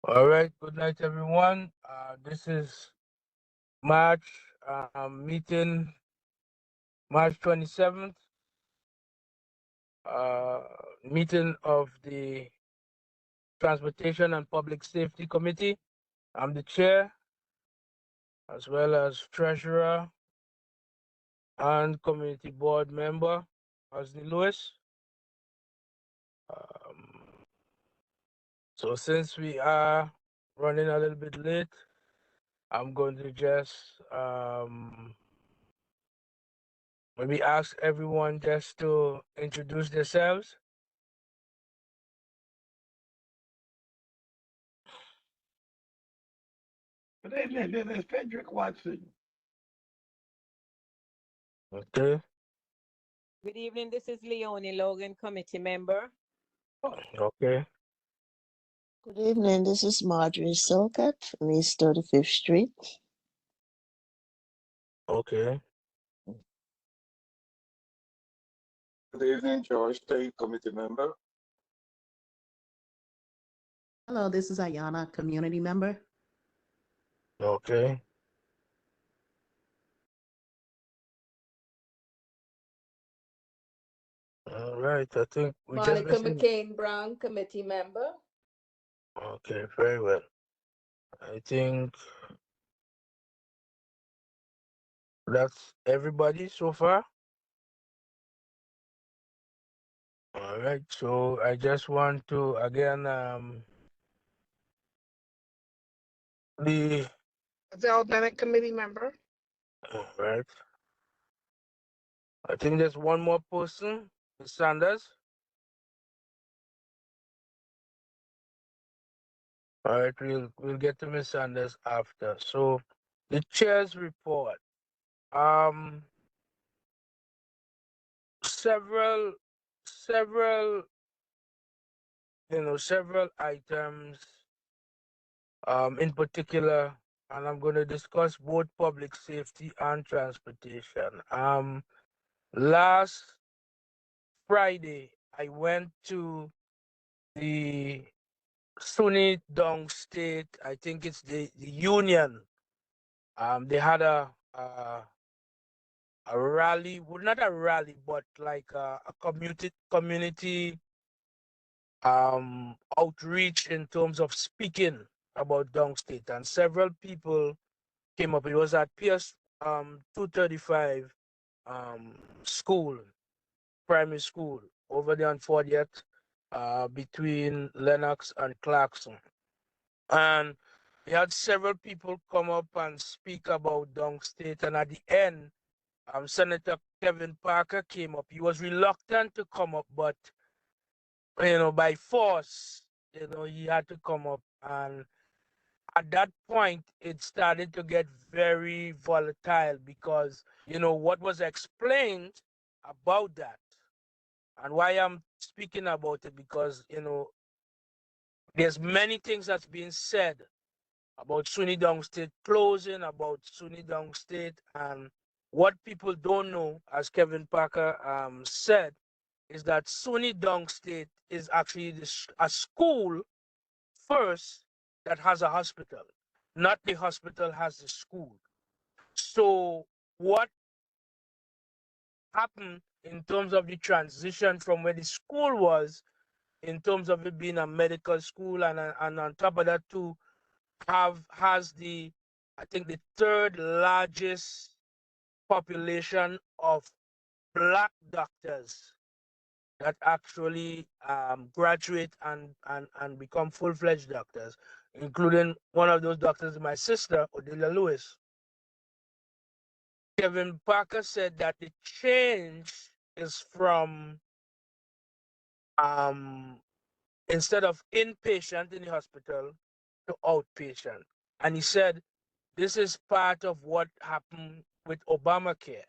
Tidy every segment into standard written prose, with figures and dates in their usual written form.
All right, good night, everyone. This is March meeting, March 27th, uh, meeting of the Transportation and Public Safety Committee. I'm the chair, as well as treasurer and community board member, Osni Lewis. Um, so since we are running a little bit late, I'm going to just maybe ask everyone just to introduce themselves. Good evening, this is Frederick Watson. Okay. Good evening. This is Leonie Logan, committee member. Okay. Good evening, this is Marjorie Silcutt from East 35th Street. Okay. Good evening, George State Committee member. Hello, this is Ayana, community member. Okay. All right. I think we just Monica missing. McCain Brown, committee member. Okay. Very well. I think that's everybody so far. All right. So I just want to again the Adele Bennett, committee member. all right. I think there's one more person, Ms. Sanders. All right, we'll get to Ms. Sanders after. So the chair's report. Several several several items in particular, and I'm going to discuss both public safety and transportation. Last Friday I went to the SUNY Dong State, I think it's the union. They had a rally, well, not a rally, but like a community outreach in terms of speaking about Dong State, and several people came up. It was at PS 235 school, primary school, over there on 40th, between Lennox and Clarkson. And we had several people come up and speak about Dong State, and at the end, Senator Kevin Parker came up. He was reluctant to come up, but by force, he had to come up. And at that point, it started to get very volatile because, what was explained about that, and why I'm speaking about it, because, there's many things that's being said about SUNY Dong State closing, about SUNY Dong State, and what people don't know, as Kevin Parker said, is that SUNY Dong State is actually a school first that has a hospital, not the hospital has the school. So what happened in terms of the transition from where the school was, in terms of it being a medical school, and on top of that too, has I think the third largest population of Black doctors that actually graduate and become full-fledged doctors, including one of those doctors, my sister, Odelia Lewis. Kevin Parker said that the change is from instead of inpatient in the hospital to outpatient. And he said this is part of what happened with Obamacare.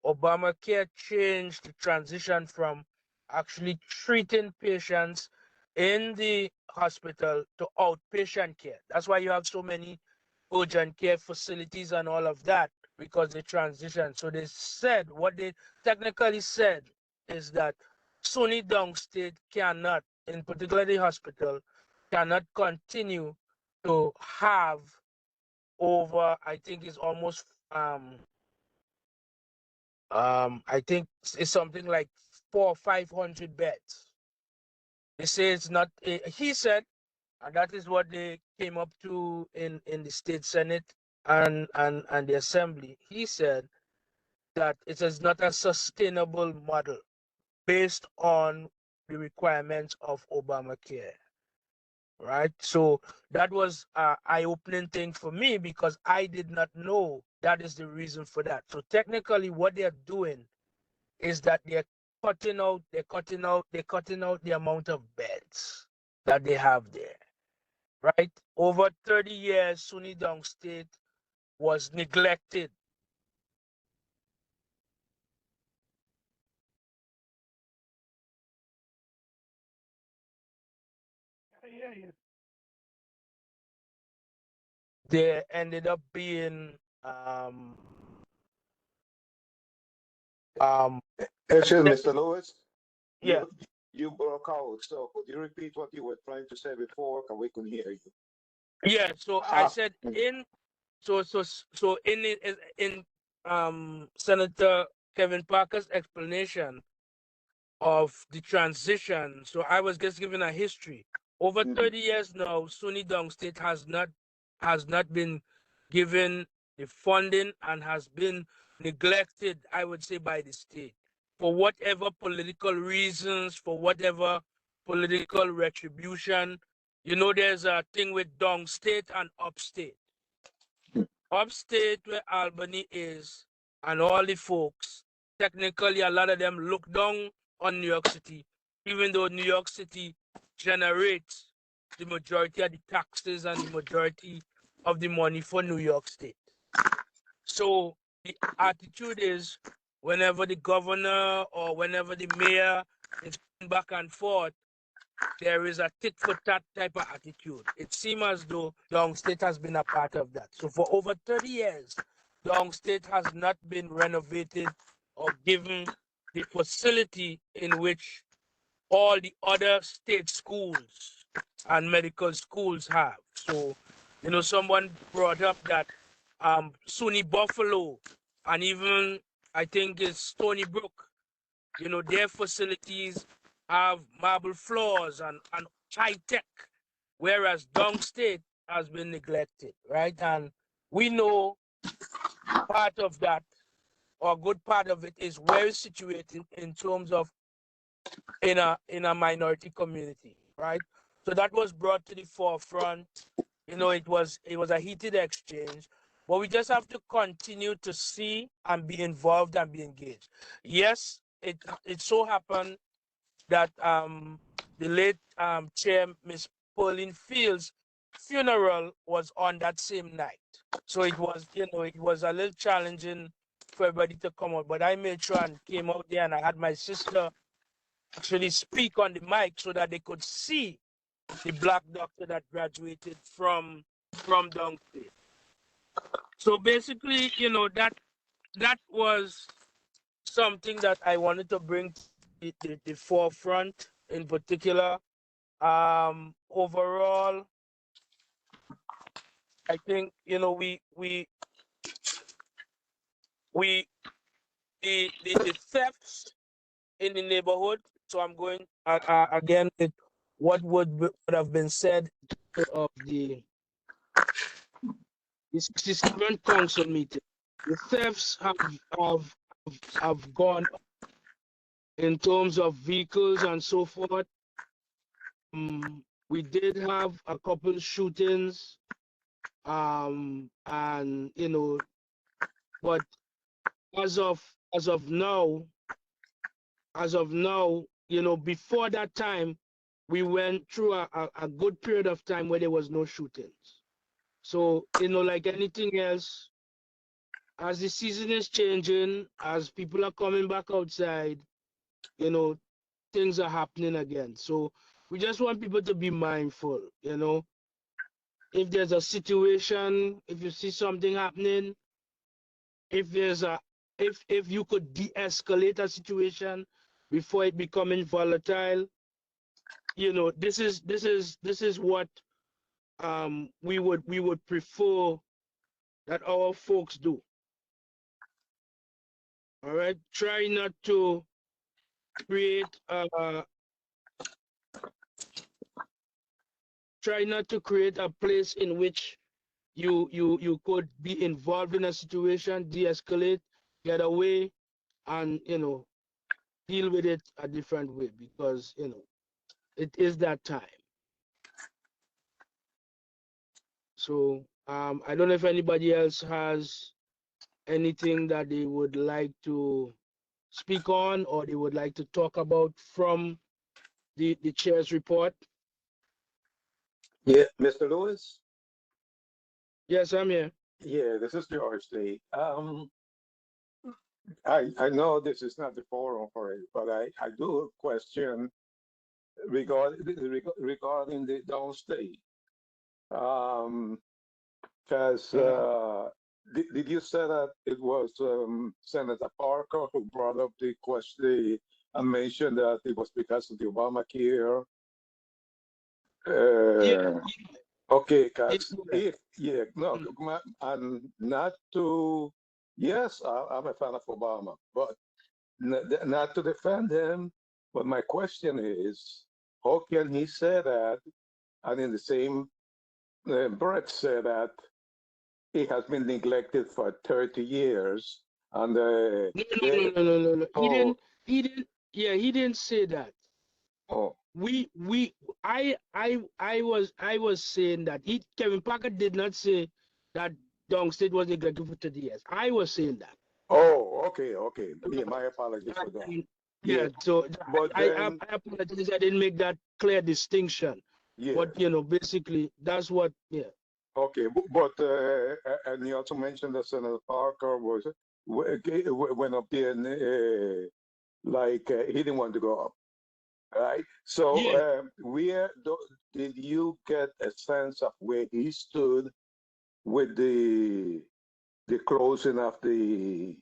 Obamacare changed the transition from actually treating patients in the hospital to outpatient care. That's why you have so many urgent care facilities and all of that, because they transition. So they said, what they technically said is that SUNY Dong State cannot, in particular the hospital, cannot continue to have over, I think it's almost I think it's something like 400 or 500 beds. They say it's not. He said, and that is what they came up to in the state senate and the assembly. He said that it is not a sustainable model based on the requirements of Obamacare. Right. So that was an eye-opening thing for me because I did not know that is the reason for that. So technically, what they're doing is that they're cutting out the amount of beds that they have there. Right. Over 30 years, SUNY Dong State was neglected. Yeah. There ended up being um um Excuse me, Mr. Lewis. yeah. You broke out. So could you repeat what you were trying to say before? Because we couldn't hear you. Yeah, so I said Mm. in Senator Kevin Parker's explanation of the transition. So I was just giving a history. Over Mhm. 30 years now, SUNY Dong State has not been given the funding and has been neglected, I would say, by the state for whatever political reasons, for whatever political retribution. You know, there's a thing with Dong State and Upstate. Upstate, where Albany is, and all the folks, technically, a lot of them look down on New York City, even though New York City generates the majority of the taxes and the majority of the money for New York State. So the attitude is whenever the governor or whenever the mayor is going back and forth, there is a tit for tat type of attitude. It seems as though Dong State has been a part of that. So for over 30 years, Dong State has not been renovated or given the facility in which all the other state schools and medical schools have. So, you know, someone brought up that SUNY Buffalo and even I think it's Stony Brook, you know, their facilities have marble floors and high tech, whereas Dong State has been neglected, right? And we know part of that, or a good part of it, is where it's situated in terms of in a minority community, right? So that was brought to the forefront. You know, it was a heated exchange, but we just have to continue to see and be involved and be engaged. Yes, it so happened that the late chair, Miss Pauline Fields' funeral was on that same night. So it was, you know, it was a little challenging for everybody to come out. But I made sure and came out there and I had my sister actually speak on the mic so that they could see the black doctor that graduated from Dong State. So basically, you know, that was something that I wanted to bring to the forefront in particular. Overall, I think, you know, the thefts in the neighborhood. So I'm going again with what would have been said of the 67th council meeting. The thefts have gone up in terms of vehicles and so forth. We did have a couple shootings, and you know, but as of now, you know, before that time, we went through a good period of time where there was no shootings. So, you know, like anything else, as the season is changing, as people are coming back outside, you know, things are happening again. So we just want people to be mindful, you know. If there's a situation, if you see something happening, if there's a if you could de-escalate a situation before it becoming volatile, you know, this is what we would prefer that our folks do. All right, try not to create a place in which you could be involved in a situation, de-escalate, get away, and deal with it a different way, because it is that time. So I don't know if anybody else has anything that they would like to speak on, or they would like to talk about from the chair's report. Yeah, Mr. Lewis? Yes, I'm here. Yeah, this is George Lee. I know this is not the forum for it, but I do question regarding the downstate. Because did you say that it was Senator Parker who brought up the question and mentioned that it was because of the Obamacare? Yeah. Okay, because and not to, yes, I'm a fan of Obama, but not to defend him. But my question is, how can he say that, and in the same breath say that he has been neglected for 30 years? And No. He didn't say that. Oh. I was saying that Kevin Parker did not say that Downstate was neglected for 30 years. I was saying that. Oh, okay. Yeah, my apologies for that. Yeah, so but I then, apologize. I didn't make that clear distinction. yeah. But basically, that's what. Yeah. Okay, but and you also mentioned that Senator Parker went up there and he didn't want to go up, right? So Yeah. did you get a sense of where he stood with the closing of the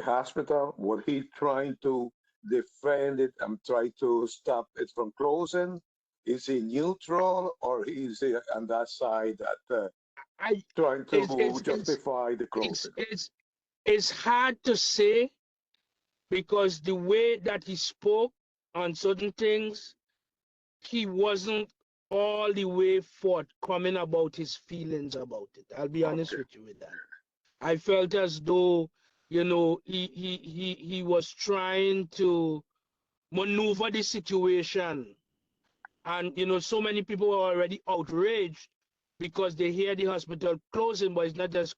hospital? Was he trying to defend it and try to stop it from closing? Is he neutral, or is he on that side that trying to justify the closing? It's hard to say, because the way that he spoke on certain things, he wasn't all the way forthcoming about his feelings about it. I'll be honest with you with that. I felt as though, he was trying to maneuver the situation. And, so many people were already outraged because they hear the hospital closing, but it's not the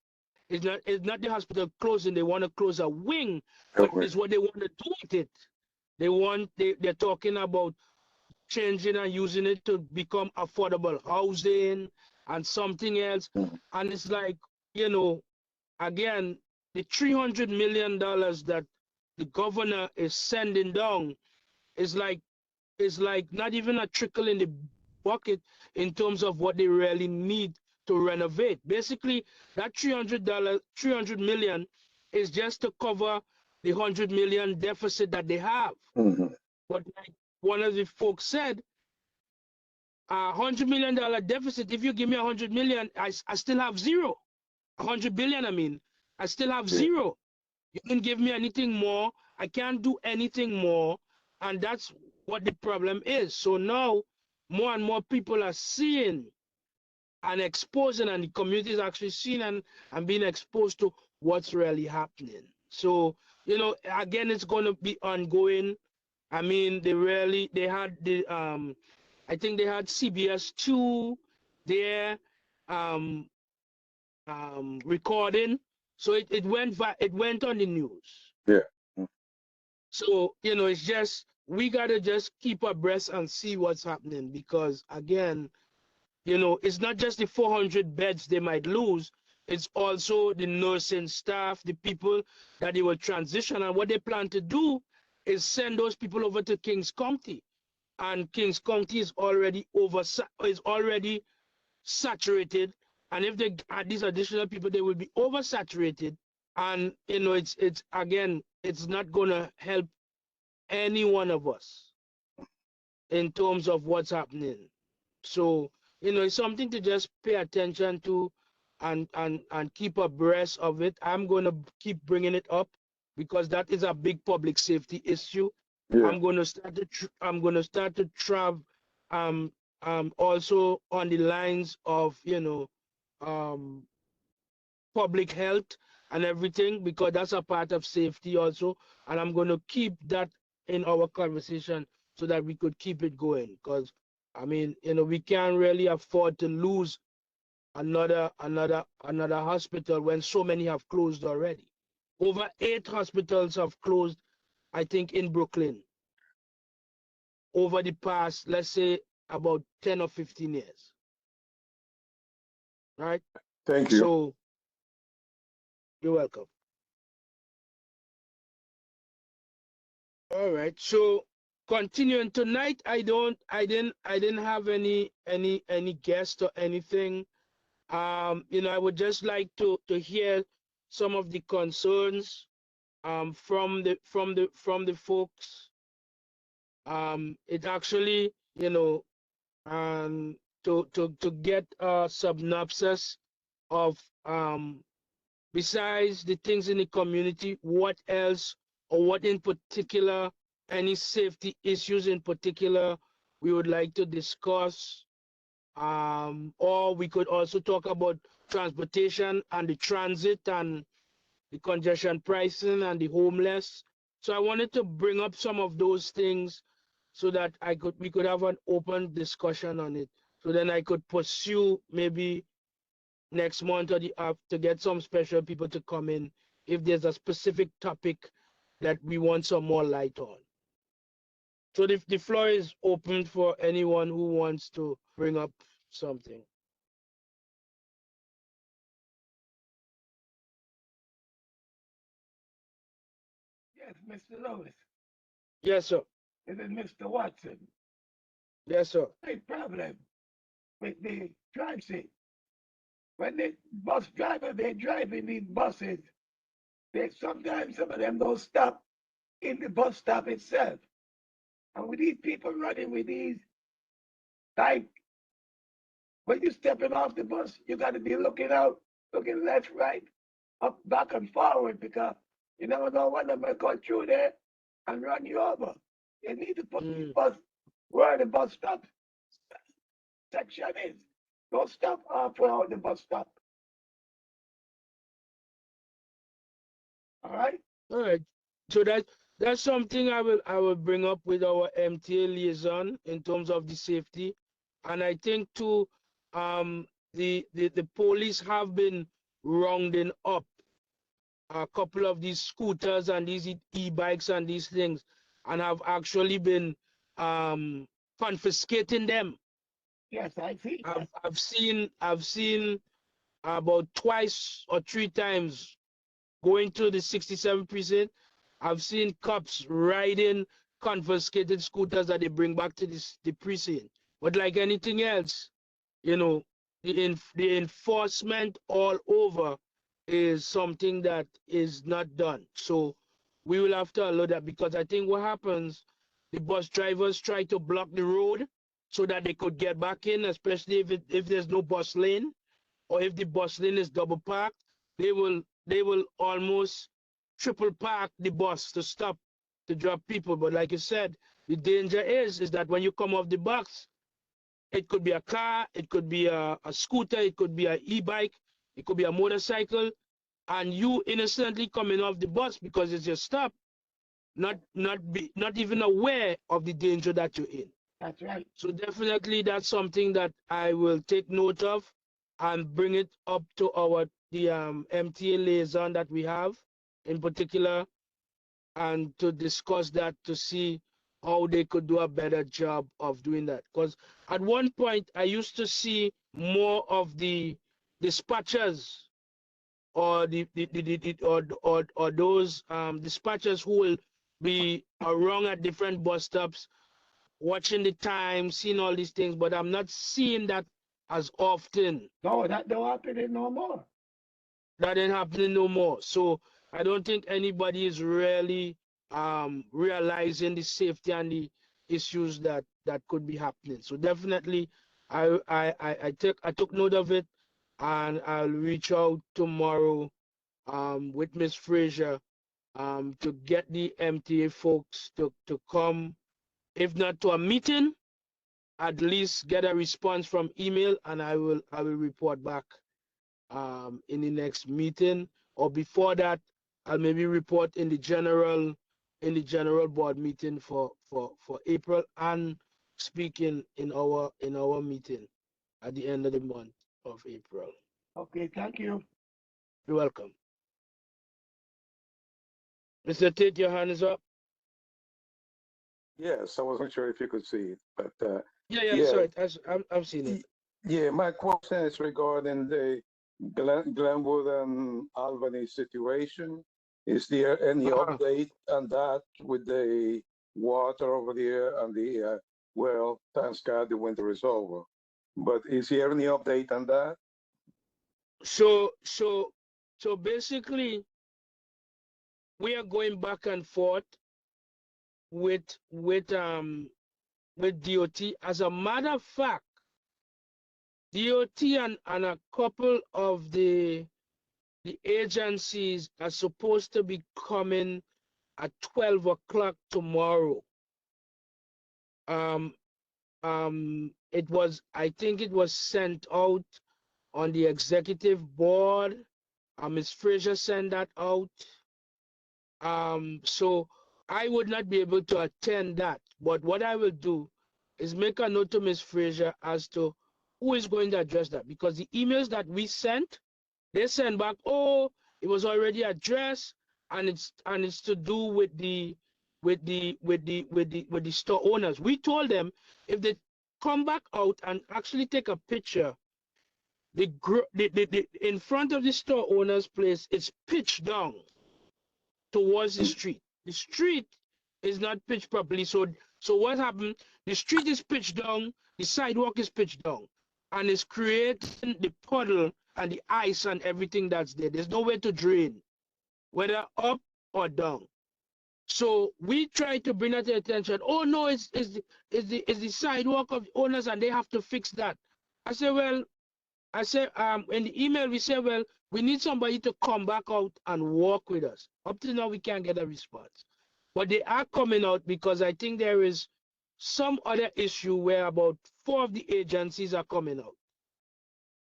hospital closing. They want to close a wing, but it's what they want to do with it. They're talking about changing and using it to become affordable housing and something else. And it's like, again, the $300 million that the governor is sending down is like not even a trickle in the bucket in terms of what they really need to renovate. Basically, that $300 million is just to cover the $100 million deficit that they have. But like one of the folks said, $100 million deficit, if you give me $100 million, I still have zero. 100 billion, I mean, I still have zero. You can give me anything more. I can't do anything more. And that's what the problem is. So now more and more people are seeing and exposing, and the community is actually seeing and being exposed to what's really happening. So, again, it's going to be ongoing. I mean, they had the I think they had CBS 2 there recording, so it went on the news. Yeah. So it's just, we gotta just keep abreast and see what's happening, because again, it's not just the 400 beds they might lose, it's also the nursing staff, the people that they will transition. And what they plan to do is send those people over to Kings County, and Kings County is already saturated. And if they add these additional people, they will be oversaturated. And it's again, it's not gonna help any one of us in terms of what's happening. So it's something to just pay attention to and keep abreast of it. I'm going to keep bringing it up because that is a big public safety issue. Yeah. I'm going to start to travel also on the lines of um public health and everything, because that's a part of safety also, and I'm going to keep that in our conversation so that we could keep it going, because I mean, we can't really afford to lose another hospital when so many have closed already. Over 8 hospitals have closed, I think, in Brooklyn over the past, let's say, about 10 or 15 years. Right? Thank you. So you're welcome. All right. So continuing tonight, I didn't have any guests or anything. I would just like to hear some of the concerns from the folks. It actually, to get a synopsis of besides the things in the community, what else or what in particular, any safety issues in particular we would like to discuss. Or we could also talk about transportation and the transit and the congestion pricing and the homeless. So I wanted to bring up some of those things so that we could have an open discussion on it. So then I could pursue maybe next month or to get some special people to come in if there's a specific topic that we want some more light on. So the floor is open for anyone who wants to bring up something. Yes, Mr. Lewis. Yes, sir. This is Mr. Watson. Yes, sir. Big problem with the transit. When the bus driver, they're driving these buses, sometimes some of them don't stop in the bus stop itself. And with these people running with these, like, when you're stepping off the bus, you got to be looking out, looking left, right, up, back, and forward, because you never know when they're going to go through there and run you over. You need to put the bus where the bus stop section is. Don't stop halfway out the bus stop. All right? All right. So that's something I will bring up with our MTA liaison in terms of the safety. And I think too, the police have been rounding up a couple of these scooters and these e-bikes and these things, and have actually been confiscating them. Yes, I see. I've seen about twice or 3 times going to the 67 precinct. I've seen cops riding confiscated scooters that they bring back to the precinct. But like anything else, the enforcement all over is something that is not done. So we will have to allow that, because I think what happens, the bus drivers try to block the road so that they could get back in, especially if there's no bus lane, or if the bus lane is double parked, they will almost triple park the bus to stop to drop people. But like you said, the danger is that when you come off the bus, it could be a car, it could be a scooter, it could be an e-bike, it could be a motorcycle, and you innocently coming off the bus because it's your stop, not even aware of the danger that you're in. That's right. So definitely that's something that I will take note of and bring it up to the MTA liaison that we have in particular, and to discuss that to see how they could do a better job of doing that. Because at one point I used to see more of the dispatchers or or those dispatchers who will be around at different bus stops, watching the time, seeing all these things, but I'm not seeing that as often. No, that don't happen no more. That ain't happening no more. So I don't think anybody is really realizing the safety and the issues that could be happening. So definitely I took note of it, and I'll reach out tomorrow with Miss Frazier to get the MTA folks to come, if not to a meeting, at least get a response from email, and I will report back in the next meeting, or before that I'll maybe report in the general board meeting for April, and speaking in our meeting at the end of the month of April. Okay, thank you. You're welcome. Mr. Tate, your hand is up. Yes, I wasn't sure if you could see it, but Yeah, sorry, I've seen it. yeah, my question is regarding the Glenwood and Albany situation. Is there any update on that with the water over there and the well, thanks God the winter is over. But is there any update on that? So basically, we are going back and forth with DOT. As a matter of fact, DOT and a couple of the agencies are supposed to be coming at 12 o'clock tomorrow. I think it was sent out on the executive board. Ms. Frazier sent that out. So I would not be able to attend that. But what I will do is make a note to Ms. Frazier as to who is going to address that, because the emails that we sent, they sent back, oh, it was already addressed, and it's to do with the store owners. We told them if they come back out and actually take a picture, the in front of the store owner's place, it's pitched down towards the street. The street is not pitched properly. So what happened? The street is pitched down, the sidewalk is pitched down, and it's creating the puddle and the ice and everything that's there. There's nowhere to drain, whether up or down. So we try to bring that to attention. Oh no, it's the sidewalk of the owners, and they have to fix that. I said, well, in the email we said, well, we need somebody to come back out and walk with us. Up to now, we can't get a response. But they are coming out because I think there is some other issue where about 4 of the agencies are coming out.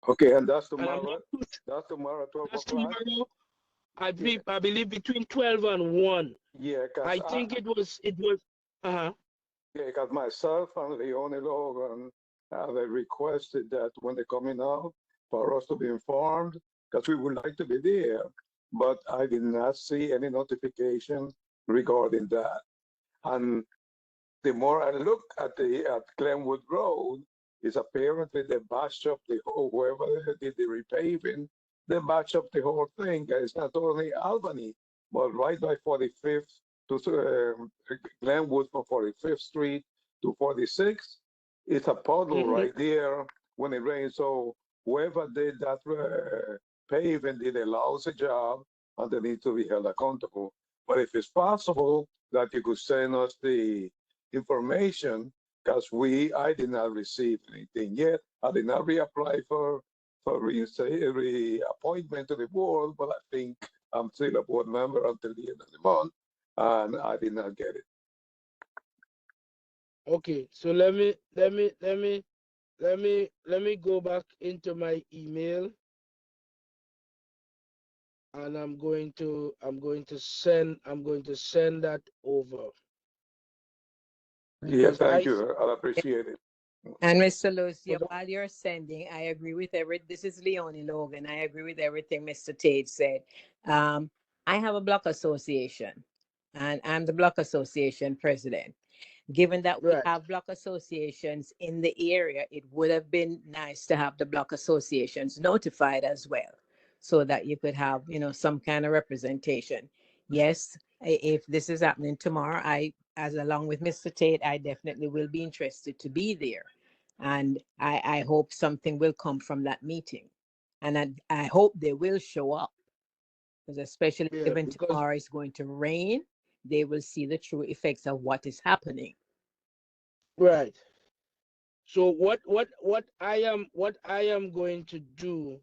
Okay, and that's tomorrow. That's tomorrow, 12 That's o'clock. tomorrow. I believe between 12 and 1. Yeah, I think it was. Yeah, because myself and Leone Logan have requested that when they're coming out, for us to be informed, because we would like to be there. But I did not see any notification regarding that. And the more I look at Glenwood Road, is apparently they batched up the whole, whoever did the repaving, they batched up the whole thing. It's not only Albany, but right by 45th to Glenwood from 45th Street to 46th. It's a puddle right there when it rains. So whoever did that paving did a lousy job, and they need to be held accountable. But if it's possible that you could send us the information, because I did not receive anything yet. I did not reapply for reappointment to the board, but I think I'm still a board member until the end of the month, and I did not get it. Okay, so let me go back into my email, and I'm going to send that over. Yes, thank you. I appreciate it. And Mr. Lucio, while you're sending, I agree with this is Leone Logan. I agree with everything Mr. Tate said. I have a block association, and I'm the block association president. Given that we have block associations in the area, it would have been nice to have the block associations notified as well, so that you could have, some kind of representation. Yes, if this is happening tomorrow, as along with Mr. Tate, I definitely will be interested to be there. And I hope something will come from that meeting. And I hope they will show up, because especially given tomorrow is going to rain, they will see the true effects of what is happening. Right. So what I am going to do,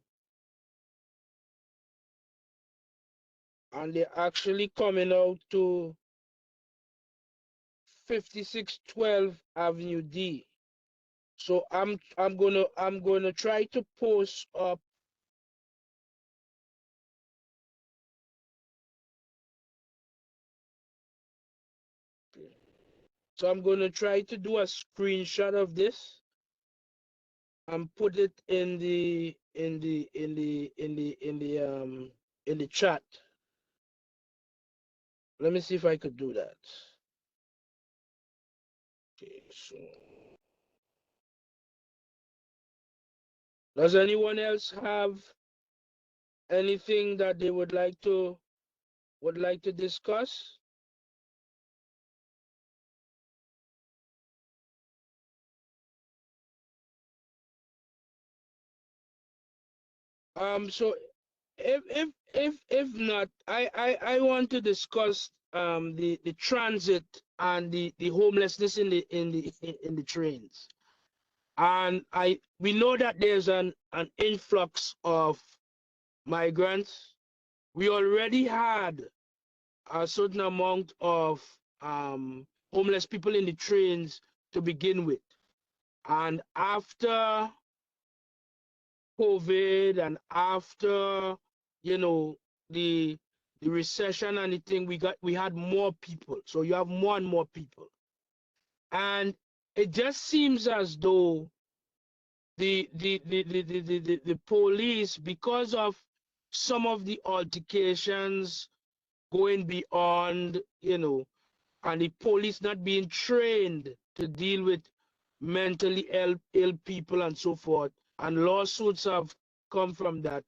and they're actually coming out to 5612 Avenue D. So I'm gonna try to post up. So I'm gonna try to do a screenshot of this and put it in the chat. Let me see if I could do that. Okay, so does anyone else have anything that they would like to discuss? So if not, I want to discuss the transit and the homelessness in the trains. And we know that there's an influx of migrants. We already had a certain amount of homeless people in the trains to begin with. And after COVID and after, you know, the recession and the thing, we had more people. So you have more and more people. And it just seems as though the police, because of some of the altercations going beyond, you know, and the police not being trained to deal with mentally ill people and so forth, and lawsuits have come from that.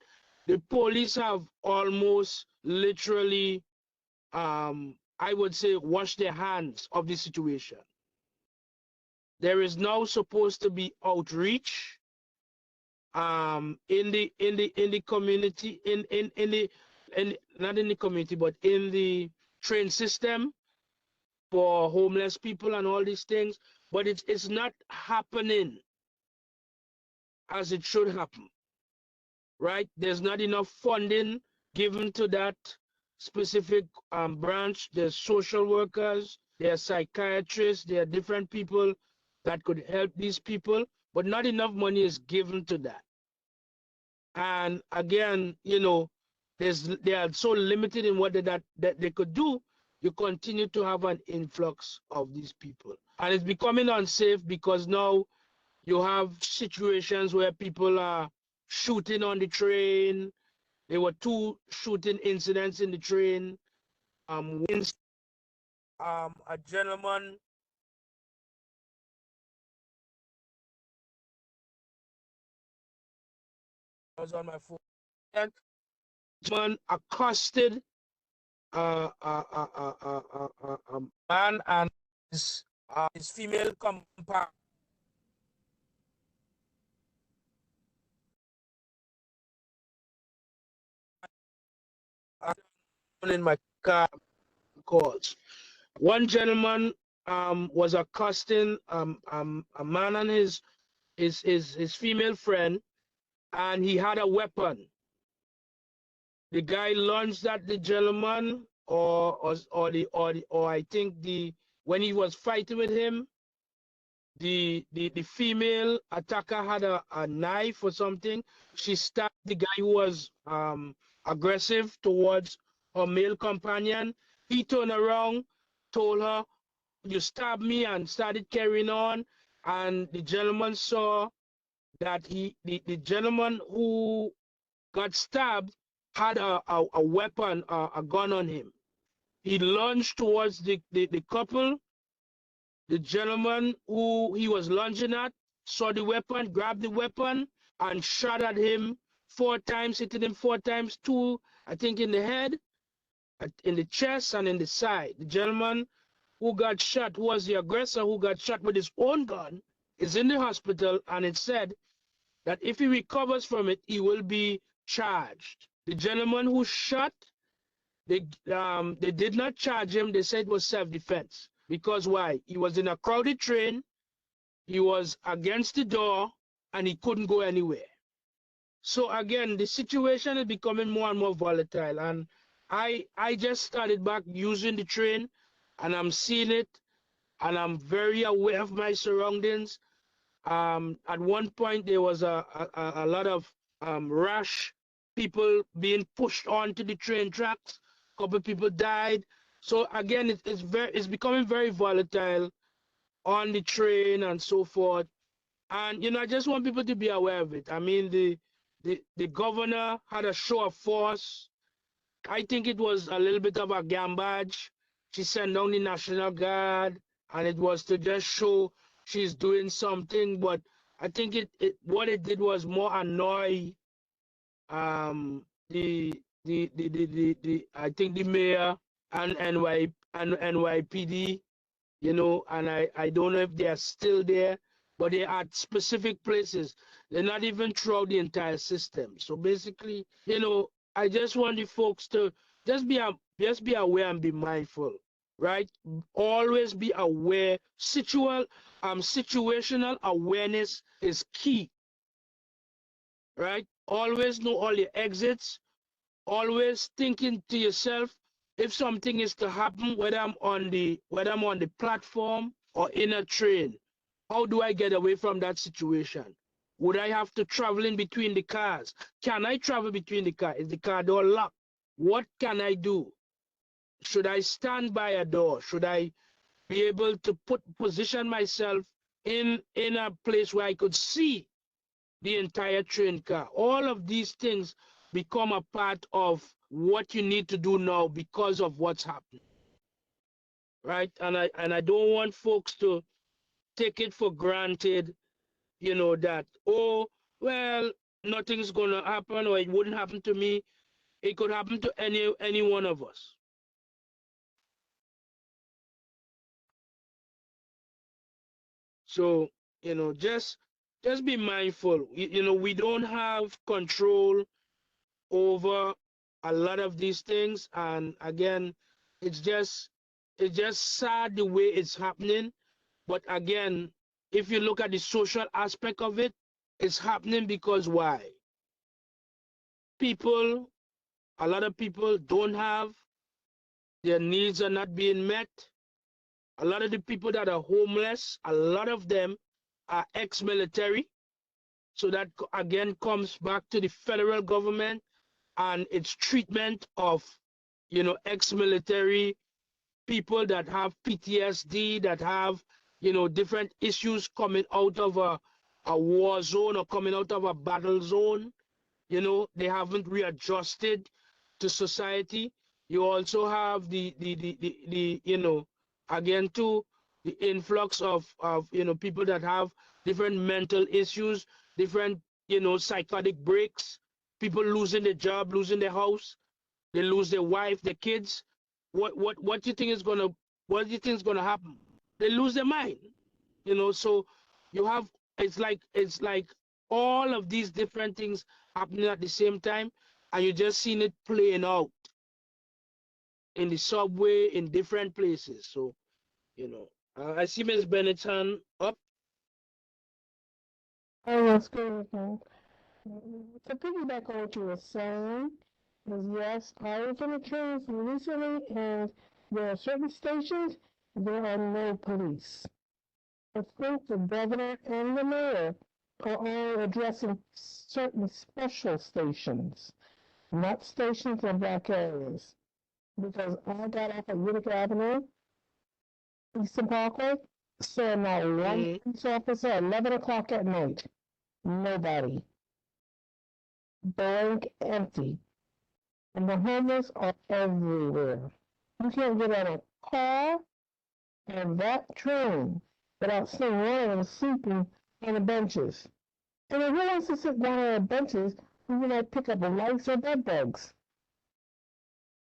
The police have almost literally, I would say, washed their hands of the situation. There is now supposed to be outreach in the community, not in the community, but in the train system for homeless people and all these things, but it's not happening as it should happen, right? There's not enough funding given to that specific branch. There's social workers, there are psychiatrists, there are different people that could help these people, but not enough money is given to that. And again, you know, they are so limited in what that they could do. You continue to have an influx of these people, and it's becoming unsafe because now you have situations where people are shooting on the train. There were 2 shooting incidents in the train. A gentleman was on my phone. And man accosted a man and his female companion. In my car calls. One gentleman was accosting a man and his female friend, and he had a weapon. The guy lunged at the gentleman, or I think when he was fighting with him, the female attacker had a knife or something. She stabbed the guy who was aggressive towards her male companion. He turned around, told her, "You stabbed me," and started carrying on. And the gentleman saw that the gentleman who got stabbed had a weapon, a gun on him. He lunged towards the couple. The gentleman who he was lunging at saw the weapon, grabbed the weapon, and shot at him 4 times, hitting him 4 times, 2, I think, in the head, in the chest, and in the side. The gentleman who got shot, who was the aggressor, who got shot with his own gun, is in the hospital, and it said that if he recovers from it, he will be charged. The gentleman who shot, they did not charge him. They said it was self-defense. Because why? He was in a crowded train. He was against the door and he couldn't go anywhere. So again, the situation is becoming more and more volatile. And I just started back using the train, and I'm seeing it, and I'm very aware of my surroundings. At one point, there was a lot of rash people being pushed onto the train tracks. A couple people died. So again, it's becoming very volatile on the train and so forth. And I just want people to be aware of it. I mean, the governor had a show of force. I think it was a little bit of a gambage. She sent down the National Guard, and it was to just show she's doing something. But I think what it did was more annoy the I think the mayor and NYPD, and I don't know if they are still there, but they're at specific places. They're not even throughout the entire system. So basically, I just want the folks to just be aware and be mindful, right? Always be aware. Situational awareness is key, right? Always know all your exits. Always thinking to yourself, if something is to happen, whether I'm on the platform or in a train, how do I get away from that situation? Would I have to travel in between the cars? Can I travel between the cars? Is the car door locked? What can I do? Should I stand by a door? Should I be able to position myself in a place where I could see the entire train car? All of these things become a part of what you need to do now because of what's happening, right? And I don't want folks to take it for granted, that, oh, well, nothing's gonna happen, or it wouldn't happen to me. It could happen to any one of us. So, just be mindful. We don't have control over a lot of these things, and again, it's just sad the way it's happening. But again, if you look at the social aspect of it, it's happening because why? A lot of people don't have, their needs are not being met. A lot of the people that are homeless, a lot of them are ex-military. So that again comes back to the federal government and its treatment of, ex-military people that have PTSD, that have, different issues coming out of a war zone or coming out of a battle zone. They haven't readjusted to society. You also have the again too, the influx of people that have different mental issues, different psychotic breaks, people losing their job, losing their house, they lose their wife, their kids. What do you think is gonna happen? They lose their mind. So you have, it's like all of these different things happening at the same time, and you just seen it playing out in the subway, in different places. So I see Ms. Bennett's hand up. Oh, that's good. Okay. To piggyback on what you were saying, is yes, I was on the trains recently, and there are certain stations there are no police. I think the governor and the mayor are all addressing certain special stations, not stations in black areas. Because I got off at Utica Avenue, Eastern Parkway, saw not one police officer at 11 o'clock at night. Nobody. Blank empty. And the homeless are everywhere. You can't get on a car and that train without seeing one of them sleeping on the benches. And then who wants to sit down on the benches when you might pick up lice or bed bugs?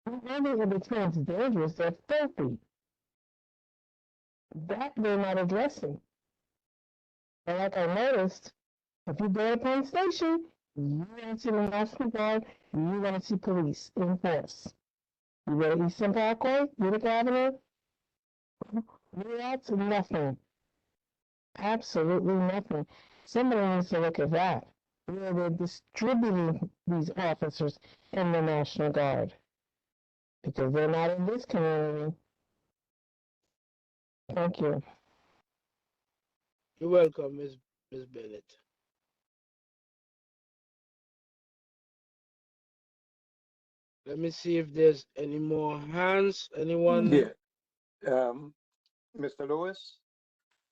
Not only are the trains dangerous, they're filthy. That they're not addressing. And like I noticed, if you go to Penn Station, you're going to see the National Guard, and you're going to see police in force. You go to Eastern Parkway, Utica Avenue, rerouts, nothing. I absolutely nothing. Somebody needs to look at that, where they're distributing these officers in the National Guard, because they're not in this community. Thank you. You're welcome, Ms. Bennett. Let me see if there's any more hands. Anyone? Yeah. Mr. Lewis?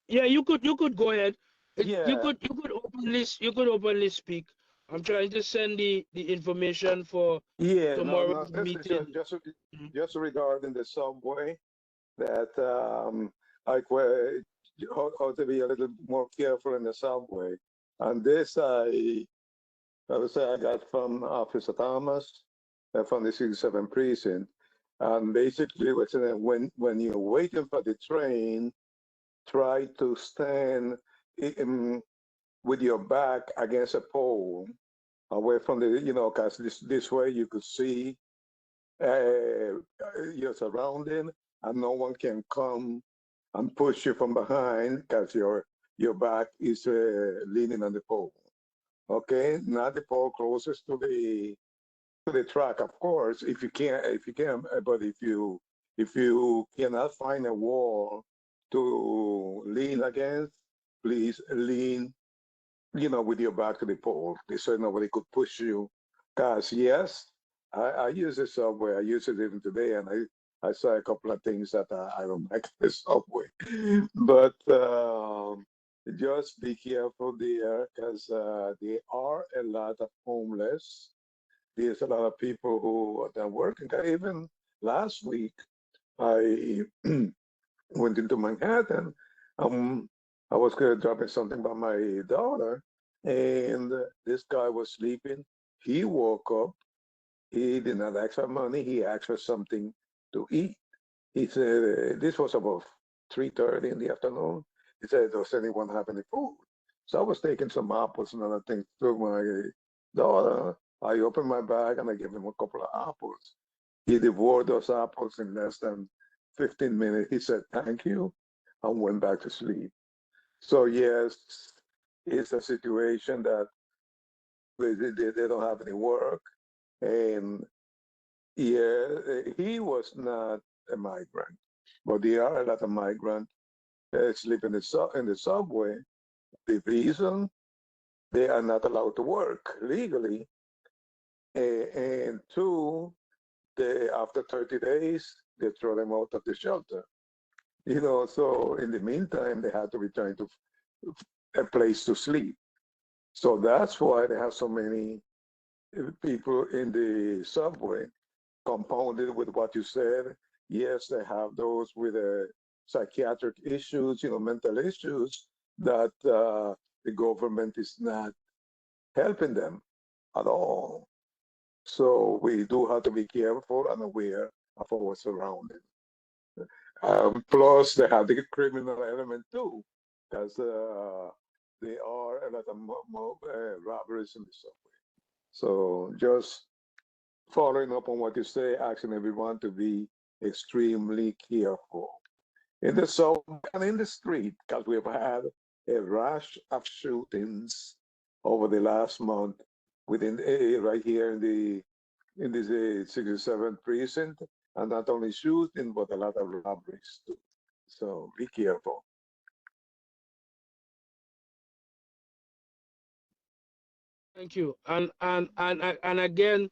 Yeah, you could go ahead. Yeah. You could openly speak. I'm trying to send the information for Yeah, tomorrow's this is meeting. just regarding the subway that I how to be a little more careful in the subway. And this I would say I got from Officer Thomas from the 67 precinct. And basically, what's in it, when you're waiting for the train, try to stand with your back against a pole, away from the, because this way you could see your surrounding, and no one can come and push you from behind because your back is leaning on the pole. Okay, not the pole closest to the track, of course, if you can, but if you cannot find a wall to lean against, please lean, with your back to the pole, so nobody could push you. Because yes, I use the subway. I use it even today, and I saw a couple of things that I don't like the subway. But just be careful there, because there are a lot of homeless. There's a lot of people who are working. Even last week, I went into Manhattan. I was dropping something by my daughter, and this guy was sleeping. He woke up. He did not ask for money. He asked for something to eat. He said, this was about 3:30 in the afternoon. He said, does anyone have any food? So I was taking some apples and other things to my daughter. I opened my bag and I gave him a couple of apples. He devoured those apples in less than 15 minutes. He said, thank you, and went back to sleep. So yes, it's a situation that they don't have any work. And yeah, he was not a migrant, but there are a lot of migrants sleep in the subway. The reason they are not allowed to work legally, and two, after 30 days, they throw them out of the shelter. So in the meantime, they have to return to a place to sleep. So that's why they have so many people in the subway, compounded with what you said. Yes, they have those with psychiatric issues, mental issues that the government is not helping them at all. So we do have to be careful and aware of our surroundings. Plus, they have the criminal element too, because there are a lot of robberies in the subway. So just following up on what you say, asking everyone to be extremely careful in the subway and in the street, because we've had a rash of shootings over the last month within right here in this 67th precinct, and not only shooting but a lot of robberies too. So be careful. Thank you. And again,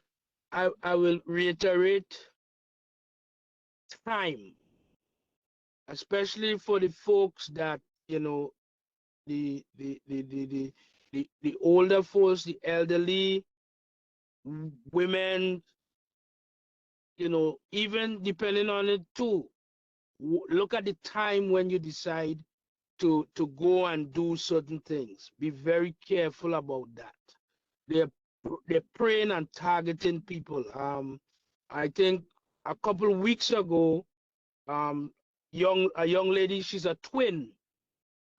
I will reiterate time, especially for the folks that the older folks, the elderly, women, even depending on it too. Look at the time when you decide to go and do certain things. Be very careful about that. They're preying and targeting people. I think a couple of weeks ago, a young lady, she's a twin,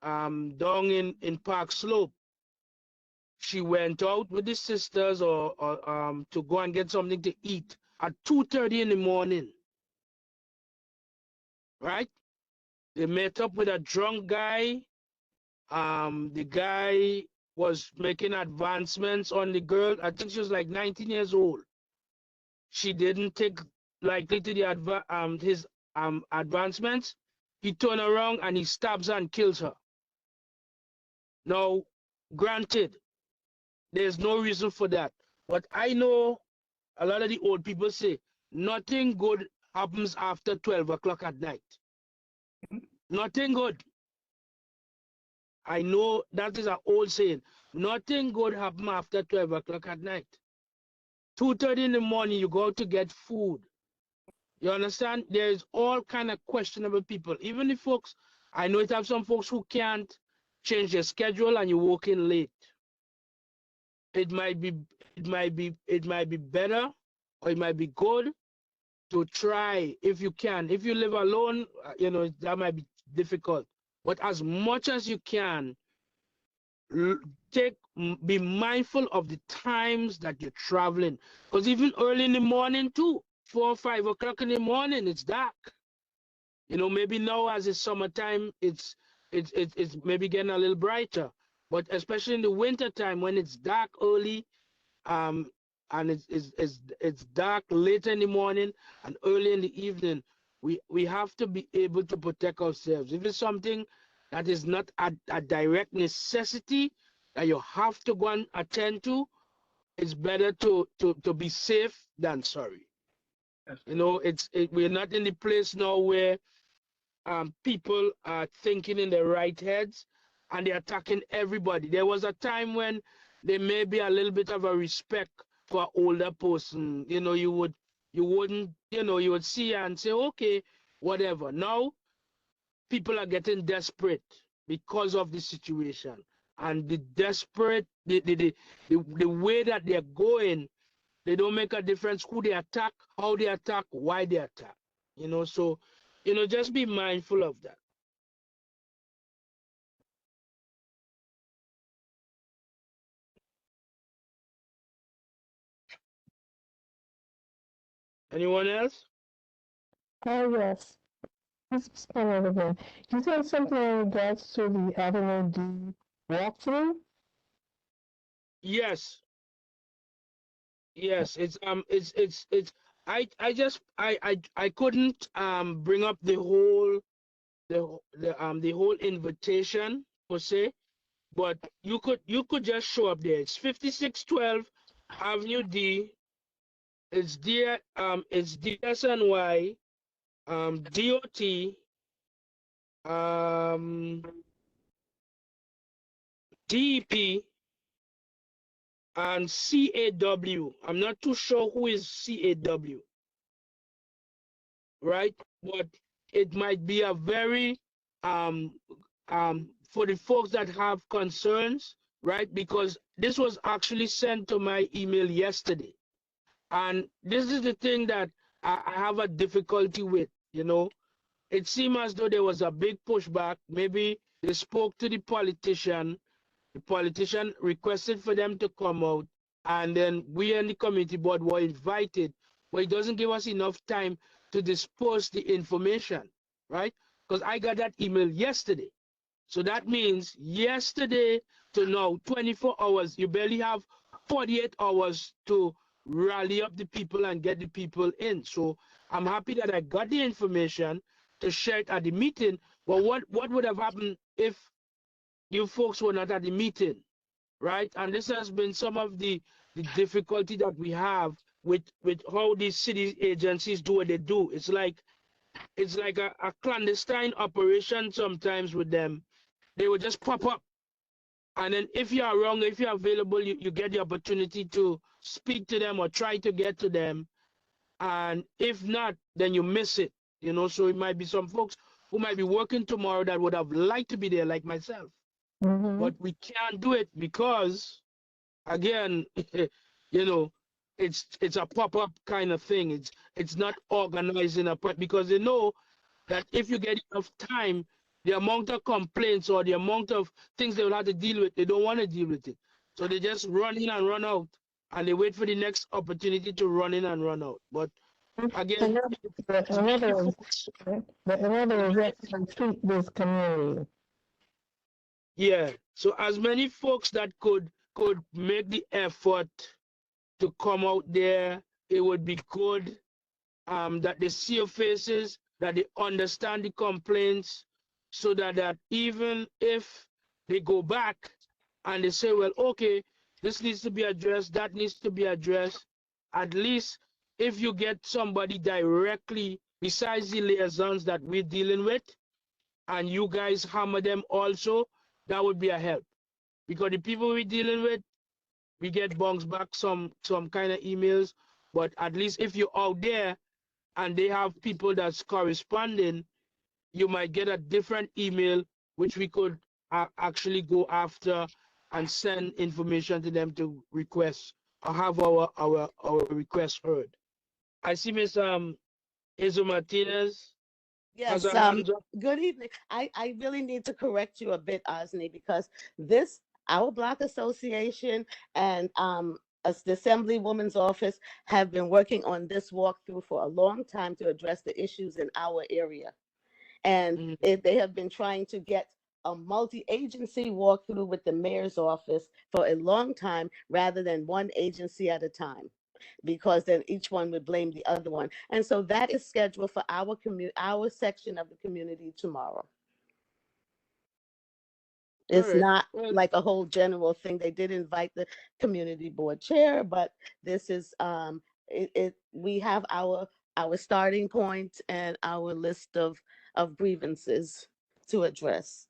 down in Park Slope. She went out with the sisters or to go and get something to eat at 2:30 in the morning. Right? They met up with a drunk guy, The guy was making advancements on the girl. I think she was like 19 years old. She didn't take likely to the his advancements. He turned around and he stabs her and kills her. Now, granted, there's no reason for that. But I know a lot of the old people say nothing good happens after 12 o'clock at night. Nothing good. I know that is an old saying. Nothing good happens after 12 o'clock at night. 2:30 in the morning, you go out to get food. You understand? There's all kind of questionable people. Even the folks, I know it have some folks who can't change their schedule and you work in late. It might be better or it might be good to try if you can. If you live alone, you know, that might be difficult. But as much as you can, be mindful of the times that you're traveling. Because even early in the morning too, 4 or 5 o'clock in the morning, it's dark. You know, maybe now as it's summertime, it's maybe getting a little brighter. But especially in the winter time when it's dark early, and it's dark later in the morning and early in the evening, we have to be able to protect ourselves. If it's something that is not a direct necessity that you have to go and attend to, it's better to be safe than sorry. You know, we're not in the place now where people are thinking in their right heads and they're attacking everybody. There was a time when there may be a little bit of a respect for an older person. You know, you would see and say, okay, whatever. Now people are getting desperate because of the situation, and the way that they're going, they don't make a difference who they attack, how they attack, why they attack. You know, so just be mindful of that. Anyone else? Oh, yes. Let's spell it again. You said something in regards to the Avenue D walkthrough? Yes. Yes, I couldn't bring up the whole invitation per se, but you could just show up there. It's 5612 Avenue D. It's it's DSNY, DOT, DEP, and CAW. I'm not too sure who is CAW, right? But it might be a very for the folks that have concerns, right? Because this was actually sent to my email yesterday. And this is the thing that I have a difficulty with, you know. It seemed as though there was a big pushback. Maybe they spoke to the politician requested for them to come out, and then we and the community board were invited, but it doesn't give us enough time to disperse the information, right? Because I got that email yesterday. So that means yesterday to now, 24 hours, you barely have 48 hours to rally up the people and get the people in. So I'm happy that I got the information to share it at the meeting. But what would have happened if you folks were not at the meeting, right? And this has been some of the difficulty that we have with how these city agencies do what they do. It's like a clandestine operation sometimes with them. They will just pop up, and then if you are wrong, if you're available, you get the opportunity to speak to them or try to get to them, and if not, then you miss it, you know. So it might be some folks who might be working tomorrow that would have liked to be there, like myself. But we can't do it because, again, you know, it's a pop-up kind of thing. It's not organizing a because they know that if you get enough time, the amount of complaints or the amount of things they will have to deal with, they don't want to deal with it. So they just run in and run out, and they wait for the next opportunity to run in and run out. But again, another event to treat this community. Yeah. So as many folks that could make the effort to come out there, it would be good. That they see your faces, that they understand the complaints, so that even if they go back and they say, well, okay, this needs to be addressed, that needs to be addressed, at least if you get somebody directly besides the liaisons that we're dealing with, and you guys hammer them also, that would be a help. Because the people we're dealing with, we get bounce back some kind of emails, but at least if you're out there and they have people that's corresponding, you might get a different email, which we could actually go after and send information to them to request or have our request heard. I see Miss Hazel Martinez has Yes, her hands up. good evening. I really need to correct you a bit, Osney, because this, our block association and as the Assemblywoman's office have been working on this walkthrough for a long time to address the issues in our area. And Mhm. they have been trying to get a multi-agency walkthrough with the mayor's office for a long time rather than one agency at a time, because then each one would blame the other one. And so that is scheduled for our section of the community tomorrow. All It's right. not Well, like a whole general thing. They did invite the community board chair, but this is we have our starting point and our list of grievances to address.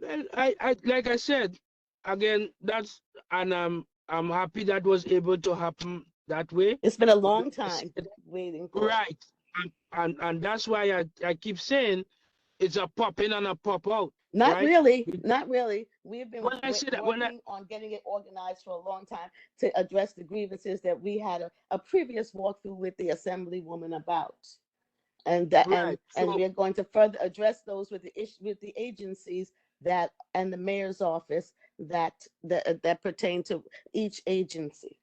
well, I like I said again, that's, and I'm happy that was able to happen that way. It's been a But long like I time said, waiting for it. right, and that's why I keep saying it's a pop in and a pop out, Not right? really, not really. We've been When I say that, working on getting it organized for a long time to address the grievances that we had a previous walkthrough with the Assemblywoman about. And that right, and so we are going to further address those with the agencies that and the mayor's office that pertain to each agency.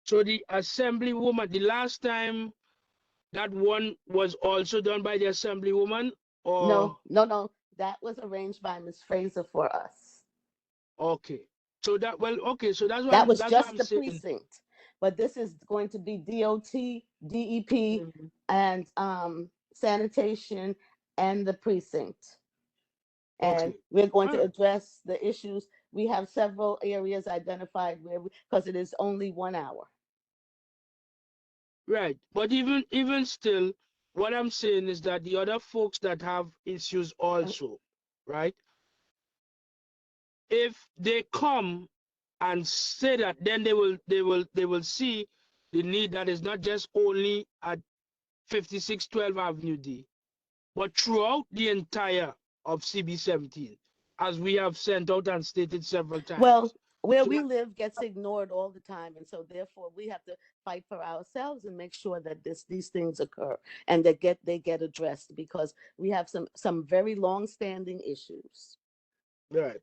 the Assemblywoman, the last time that one was also done by the Assemblywoman, or No, that was arranged by Ms. Fraser for us. okay, so that, well, okay, so That was that's why just I'm the saying. precinct, but this is going to be DOT, DEP, Mhm. and sanitation and the precinct. And Okay, we're going all to right. address the issues. We have several areas identified where, because it is only 1 hour. Right. But even still, what I'm saying is that the other folks that have issues also, right? If they come and say that, then they will see the need that is not just only at 5612 Avenue D, but throughout the entire of CB17, as we have sent out and stated several Well, times. where So we live gets ignored all the time, and so therefore we have to fight for ourselves and make sure that these things occur and they get addressed, because we have some very long-standing issues. right.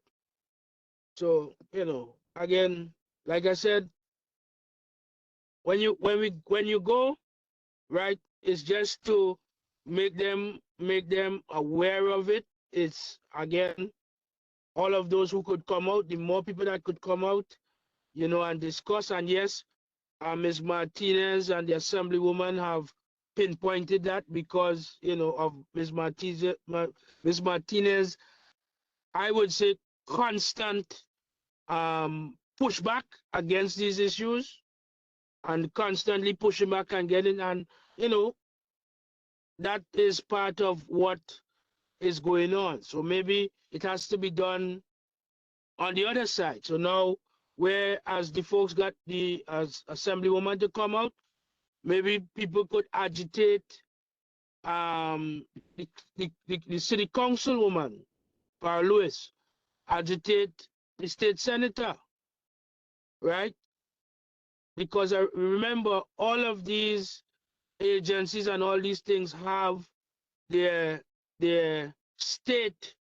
So, again, like I said, when you go, right, it's just to make them aware of it. It's, again, all of those who could come out, the more people that could come out, and discuss. And yes, Ms. Martinez and the Assemblywoman have pinpointed that because of Ms. Martinez, I would say, constant pushback against these issues, and constantly pushing back and getting, and you know that is part of what is going on. So maybe it has to be done on the other side. So now, whereas the folks got the Assemblywoman to come out, maybe people could agitate the city councilwoman, Para Lewis, agitate the state senator, right? Because I remember all of these agencies and all these things have their state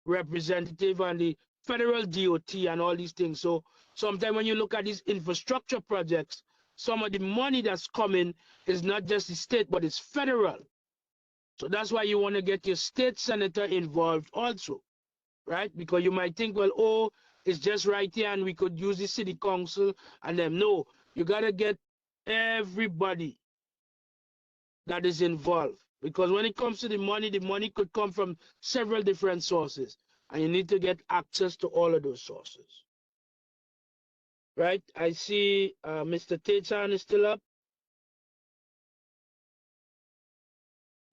representative and the federal DOT and all these things. So sometimes when you look at these infrastructure projects, some of the money that's coming is not just the state, but it's federal. So that's why you want to get your state senator involved also, right? Because you might think, well, oh, it's just right here and we could use the city council and them. No, you got to get everybody that is involved. Because when it comes to the money could come from several different sources. And you need to get access to all of those sources. Right? I see Mr. Tatesan is still up.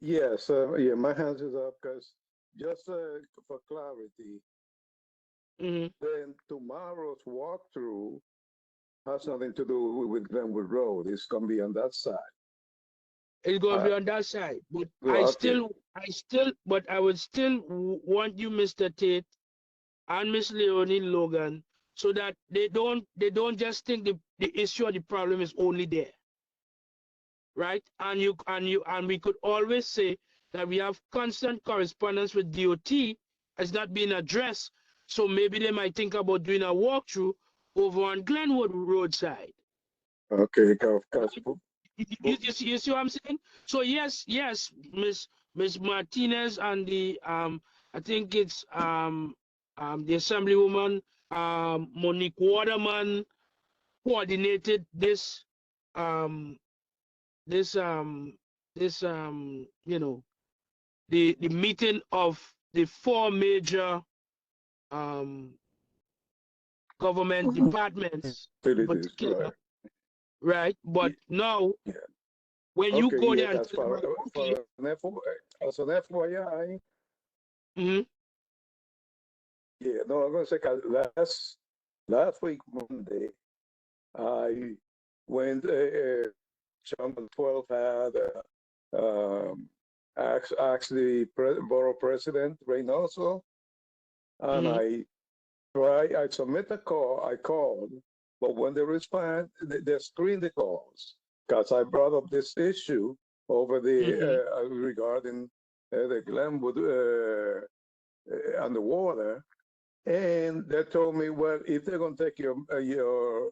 Yes, yeah, my hands is up because just for clarity, Mm-hmm. then tomorrow's walkthrough has nothing to do with Glenwood Road. It's gonna be on that side. It's going to Uh, be on that side. But okay. but I would still want you, Mr. Tate, and Miss Leonie Logan, so that they don't just think the issue or the problem is only there. Right? And we could always say that we have constant correspondence with DOT as not being addressed. So maybe they might think about doing a walkthrough over on Glenwood roadside. Okay, Right? You see what I'm saying? So yes, Miss Martinez and the I think it's the Assemblywoman Monique Waterman coordinated um this you know, the meeting of the four major government departments in utilities, particular, right? right? But Ye- now Yeah. when you Okay, go yeah, there and that's tell them, okay, for an as an FYI. mm-hmm, Yeah, no, I'm gonna say 'cause last week Monday, I went. Channel 12 had actually borough president Reynoso, and mm-hmm, I submit a call. I called, but when they respond, they screen the calls because I brought up this issue over mm-hmm, the regarding the Glenwood and the water, and they told me, well, if they're going to take your,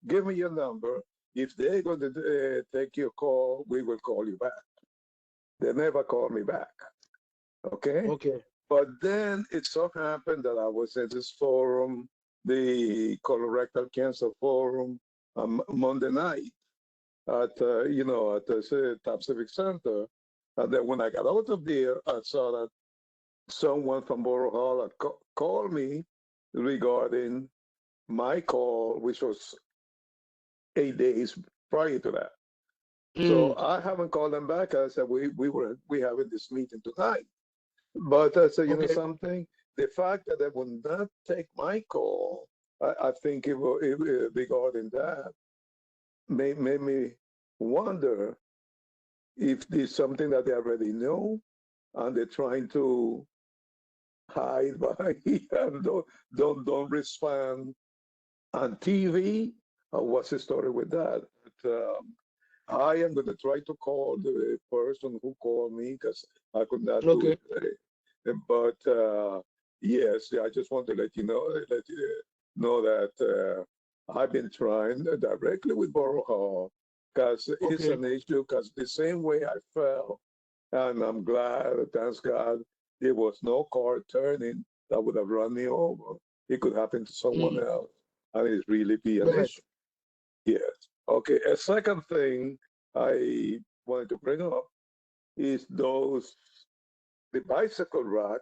give me your number. If they're going to take your call, we will call you back. They never called me back. Okay. okay, But then it so happened that I was at this forum, the colorectal cancer forum, Monday night at at the Top Civic Center. And then when I got out of there, I saw that someone from Borough Hall had called me regarding my call, which was 8 days prior to that. So mm, I haven't called them back. I said we having this meeting tonight. But I said, you know okay, something, the fact that they would not take my call, I think regarding that made me wonder if there's something that they already know and they're trying to hide by and don't respond on TV. What's the story with that? But, I am going to try to call the person who called me because I could not do okay, it today. But yes, I just want to let you know that I've been trying directly with Borough Hall because it's okay, an issue. Because the same way I felt, and I'm glad, thanks God, there was no car turning that would have run me over. It could happen to someone mm, else, and it really be an right, issue. Yes. Okay. A second thing I wanted to bring up is the bicycle rack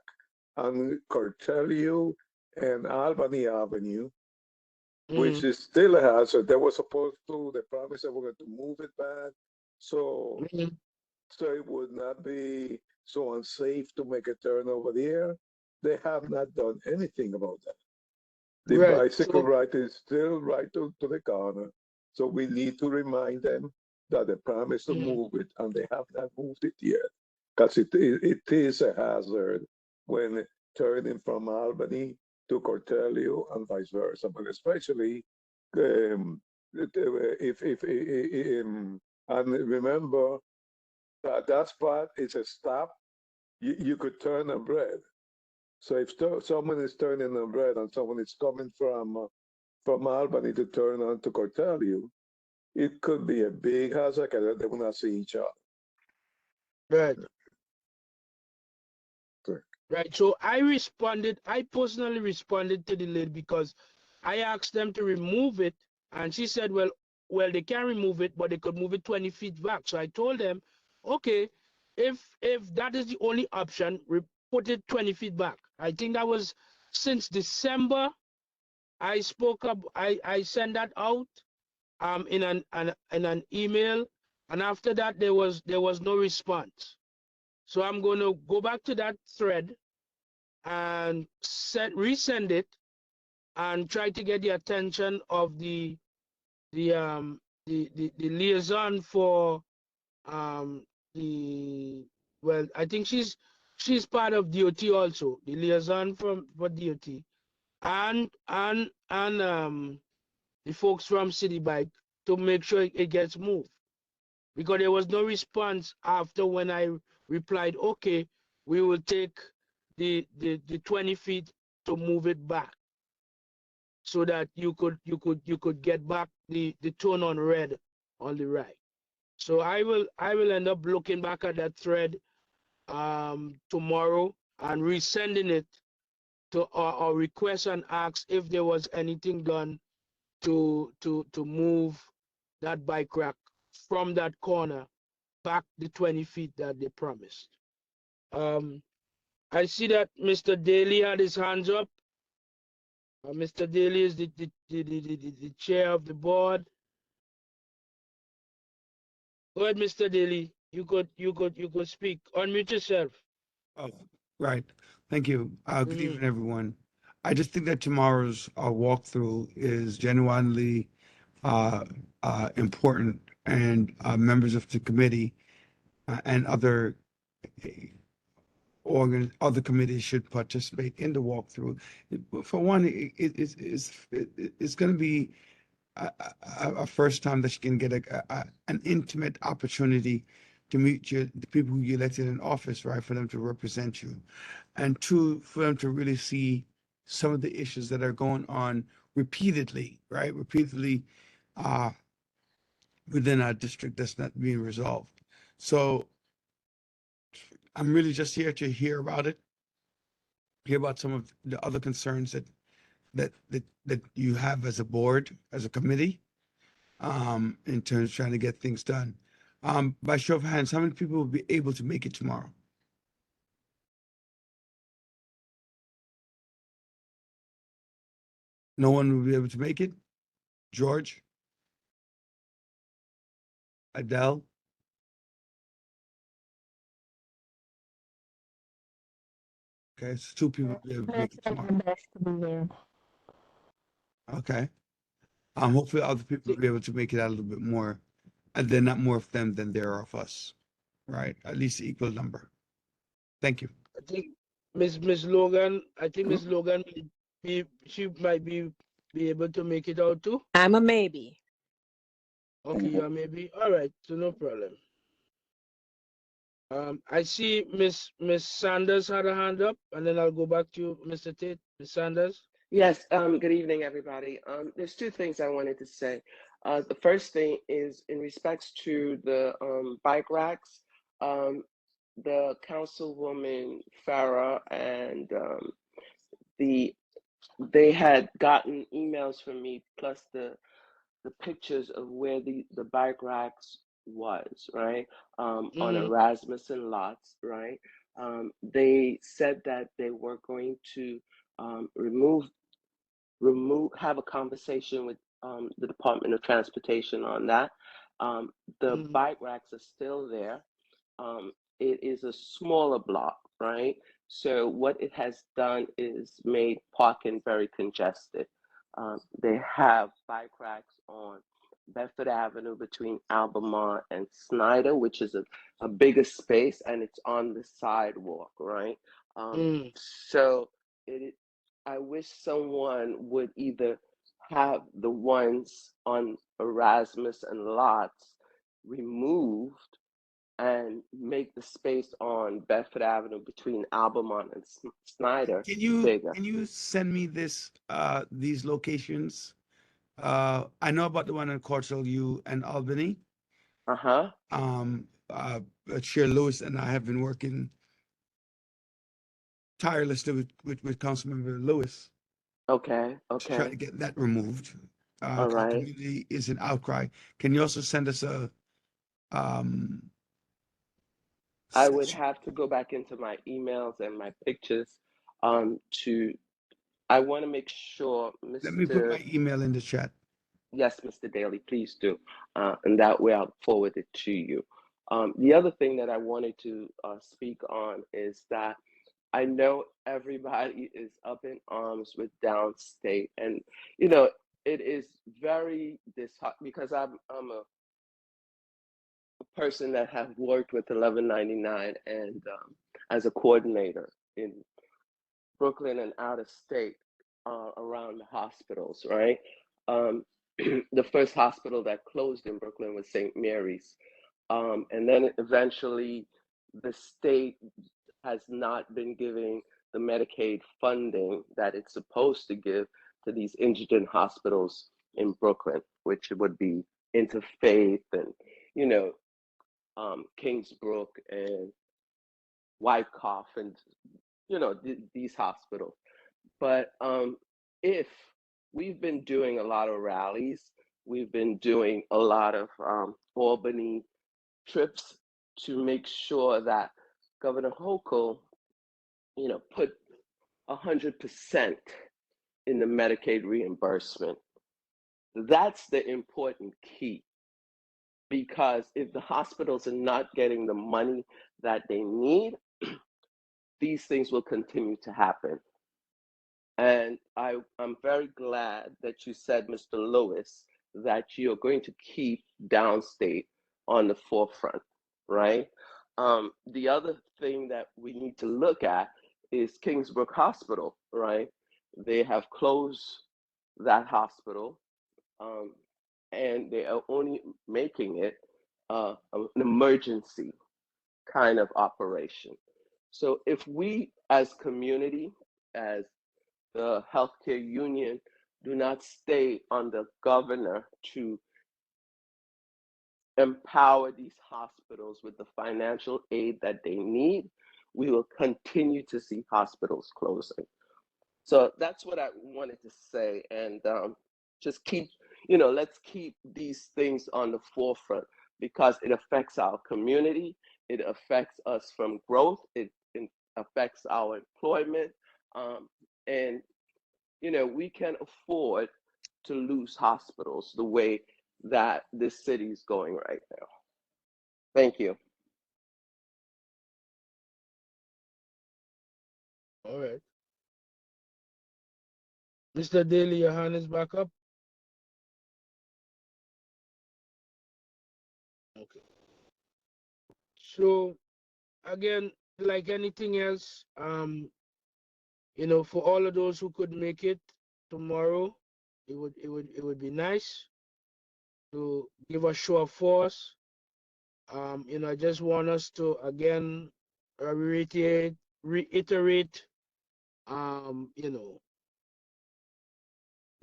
on Cortelio and Albany Avenue, which mm, is still a hazard. They were supposed to, they promised they were going to move it back. So, mm, so it would not be so unsafe to make a turn over there. They have not done anything about that. The right. bicycle So rack is still right to the corner. So we need to remind them that they promised to mm, move it and they have not moved it yet. Because it is a hazard when turning from Albany to Cortelio and vice versa, but especially and remember that that spot is a stop. You could turn a bread. So if someone is turning a bread and someone is coming from Albany to turn on to Cortelio, it could be a big hazard because they will not see each other. right. Right. So I personally responded to the lady because I asked them to remove it. And she said, well, they can remove it, but they could move it 20 feet back. So I told them, okay, if that is the only option, put it 20 feet back. I think that was since December. I spoke up, I sent that out in an email, and after that there was no response. So I'm going to go back to that thread and resend it and try to get the attention of the liaison for the I think she's part of DOT also, the liaison for DOT, and the folks from City Bike to make sure it gets moved, because there was no response after when I replied, okay, we will take the 20 feet to move it back so that you could get back the tone on red on the right. So I will end up looking back at that thread tomorrow and resending it to or request and ask if there was anything done to move that bike rack from that corner back the 20 feet that they promised. I see that Mr. Daly had his hands up. Mr. Daly is the chair of the board. Go ahead, Mr. Daly. You could speak. Unmute yourself. Oh, right. Thank you. Good Mhm. evening, everyone. I just think that tomorrow's walkthrough is genuinely important, and members of the committee and other other committees should participate in the walkthrough. For one, it's going to be a first time that you can get an intimate opportunity to meet the people who you elected in office, right, for them to represent you. And two, for them to really see some of the issues that are going on repeatedly, right, uh, within our district that's not being resolved. So I'm really just here to hear about it, hear about some of the other concerns that you have as a board, as a committee, in terms of trying to get things done. By show of hands, how many people will be able to make it tomorrow? No one will be able to make it? George? Adele? Okay, so two people will be able to make it tomorrow. Best to be there. Okay. Hopefully other people will be able to make it out a little bit more. And then not more of them than there are of us, right? At least equal number. Thank you. I think Miss Logan. I think Miss Logan she might be able to make it out too. I'm a maybe. Okay, yeah, maybe. All right, so no problem. I see Miss Sanders had a hand up, and then I'll go back to you, Mr. Tate. Miss Sanders. Yes, good evening, everybody. There's two things I wanted to say. The first thing is in respects to the bike racks, the Councilwoman Farah and they had gotten emails from me plus the pictures of where the bike racks was, right? On Erasmus and Lots, right? They said that they were going to have a conversation with the Department of Transportation on that. The bike racks are still there. It is a smaller block, right? So what it has done is made parking very congested. They have bike racks on Bedford Avenue between Albemarle and Snyder, which is a bigger space, and it's on the sidewalk, right? So I wish someone would either have the ones on Erasmus and Lots removed and make the space on Bedford Avenue between Albemarle and Snyder bigger. Can you send me these locations? I know about the one in Courtshall U and Albany. Chair Lewis and I have been working tirelessly with Councilmember Lewis Okay, to try to okay. get that removed. All Our right. community is an outcry. Can you also send us a um, I would s- have to go back into my emails and my pictures to I want to make sure, let me put Mr. my email in the chat. Yes, Mr. Daly, please do. And that way I'll forward it to you. The other thing that I wanted to speak on is that I know everybody is up in arms with downstate, and you know it is very disheartening because I'm a person that have worked with 1199 and as a coordinator in Brooklyn and out of state around the hospitals, right? Um, the first hospital that closed in Brooklyn was St. Mary's. And then eventually the state has not been giving the Medicaid funding that it's supposed to give to these indigent hospitals in Brooklyn, which would be Interfaith and, you know, Kingsbrook and Wyckoff and, you know, these hospitals. But if we've been doing a lot of rallies, we've been doing a lot of Albany trips to make sure that Governor Hochul, you know, put 100% in the Medicaid reimbursement. That's the important key, because if the hospitals are not getting the money that they need, these things will continue to happen. And I'm very glad that you said, Mr. Lewis, that you're going to keep downstate on the forefront, right? The other thing that we need to look at is Kingsbrook Hospital, right? They have closed that hospital, and they are only making it an emergency kind of operation. So if we as community, as the healthcare union, do not stay on the governor to empower these hospitals with the financial aid that they need, we will continue to see hospitals closing. So that's what I wanted to say. And just keep, you know, let's keep these things on the forefront because it affects our community, it affects us from growth, it affects our employment, and you know, we can afford to lose hospitals the way that this city is going right now. Thank you. All right. Mr. Daly, your hand is back up. Okay. So again, like anything else, you know, for all of those who could make it tomorrow, it would be nice to give a show of force. You know, I just want us to again reiterate, you know,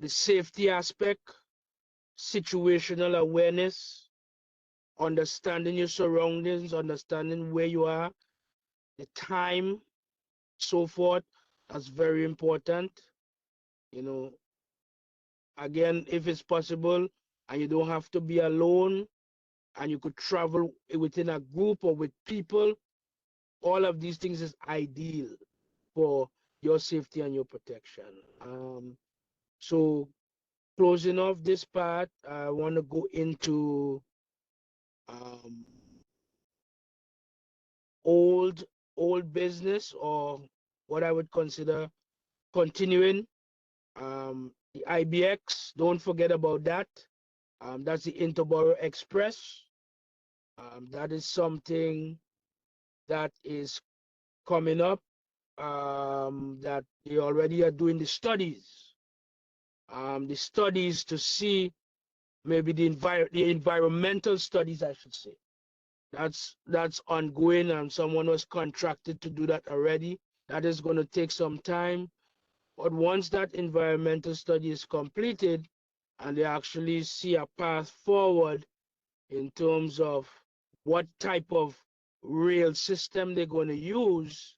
the safety aspect, situational awareness, understanding your surroundings, understanding where you are, the time, so forth. That's very important. You know, again, if it's possible, and you don't have to be alone, and you could travel within a group or with people, all of these things is ideal for your safety and your protection. So closing off this part, I want to go into old business, or what I would consider continuing. The IBX, don't forget about that. That's the Interborough Express. That is something that is coming up, that they already are doing the studies. The studies to see maybe the environmental studies, I should say. That's ongoing, and someone was contracted to do that already. That is going to take some time. But once that environmental study is completed and they actually see a path forward in terms of what type of rail system they're going to use,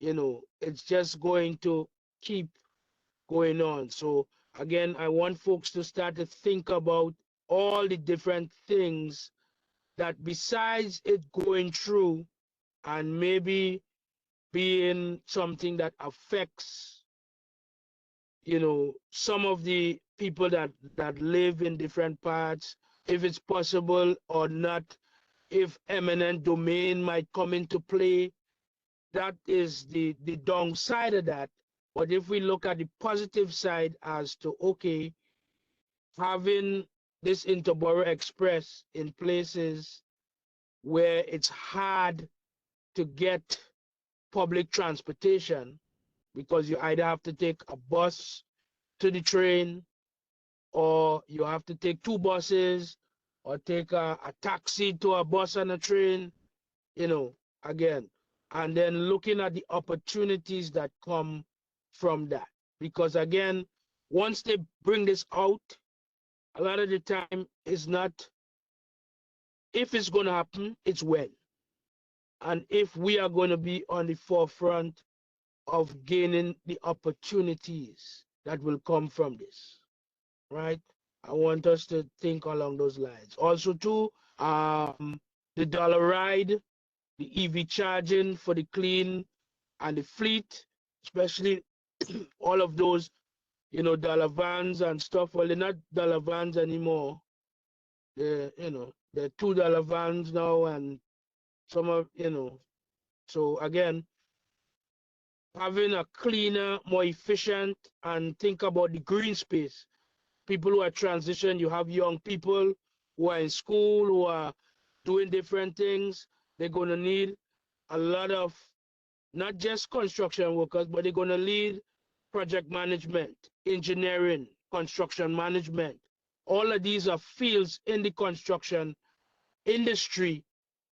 it's just going to keep going on. So again, I want folks to start to think about all the different things that besides it going through and maybe being something that affects, some of the people that live in different parts, if it's possible or not, if eminent domain might come into play. That is the downside of that. But if we look at the positive side as to, okay, having this Interborough Express in places where it's hard to get public transportation, because you either have to take a bus to the train, or you have to take two buses, or take a taxi to a bus and a train, again, and then looking at the opportunities that come from that. Because again, once they bring this out, a lot of the time it's not if it's going to happen, it's when. And if we are going to be on the forefront of gaining the opportunities that will come from this, right? I want us to think along those lines. Also, too, the dollar ride, the EV charging for the clean and the fleet, especially all of those, dollar vans and stuff. Well, they're not dollar vans anymore. They're, they're $2 vans now, and some of, so again, having a cleaner, more efficient, and think about the green space. People who are transition, you have young people who are in school, who are doing different things. They're going to need a lot of not just construction workers, but they're going to lead project management, engineering, construction management. All of these are fields in the construction industry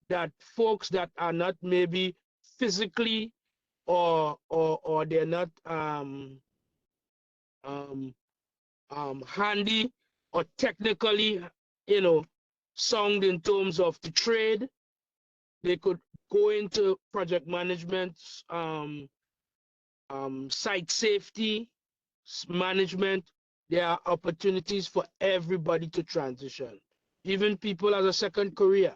that folks that are not maybe physically or they're not handy or technically, sound in terms of the trade, they could go into project management, site safety management. There are opportunities for everybody to transition, even people as a second career.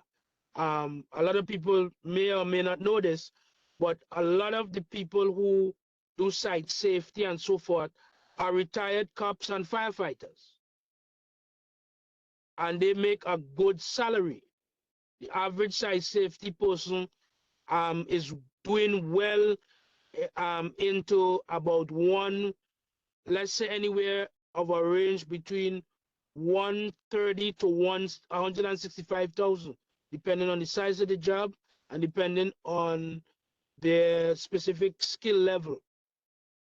A lot of people may or may not know this, but a lot of the people who do site safety and so forth are retired cops and firefighters, and they make a good salary. The average site safety person is doing well into about let's say anywhere of a range between 130 to 165,000, depending on the size of the job and depending on their specific skill level.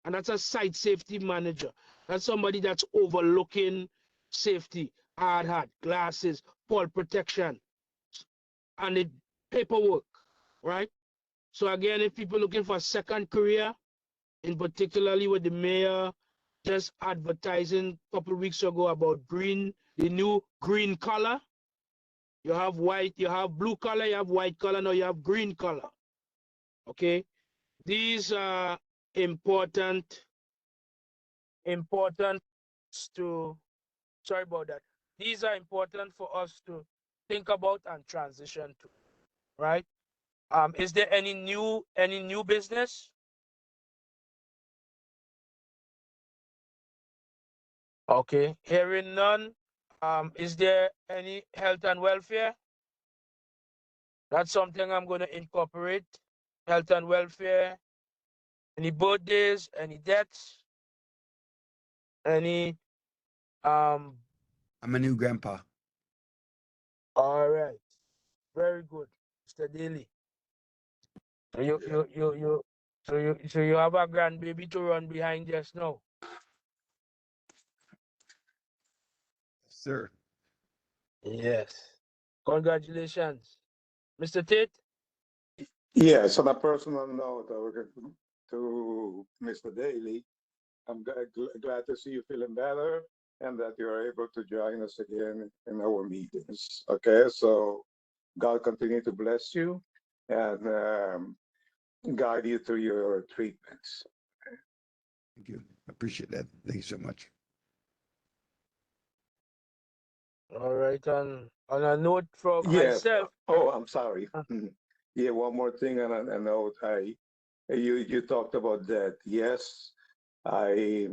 And that's a site safety manager. That's somebody that's overlooking safety, hard hat, glasses, fall protection, and the paperwork, right? So again, if people looking for a second career, in particularly with the mayor just advertising a couple of weeks ago about the new green color. You have white, you have blue color, you have white color, now you have green color. Okay, these are important to, sorry about that. These are important for us to think about and transition to, right? Is there any new business? Okay, hearing none. Is there any health and welfare? That's something I'm going to incorporate. Health and welfare. Any birthdays, any deaths, any I'm a new grandpa. all right. Very good, Mr. Daly. So you have a grandbaby to run behind just now. Sir. Yes. Congratulations. Mr. Tate? Yes, on a personal note, to Mr. Daly, I'm glad to see you feeling better and that you're able to join us again in our meetings. Okay, so God continue to bless you. And guide you through your treatments. Thank you. I appreciate that. Thank you so much. All right, and on a note for Yeah. myself, Oh, I'm sorry. Yeah, one more thing on a note. You talked about that. Yes, I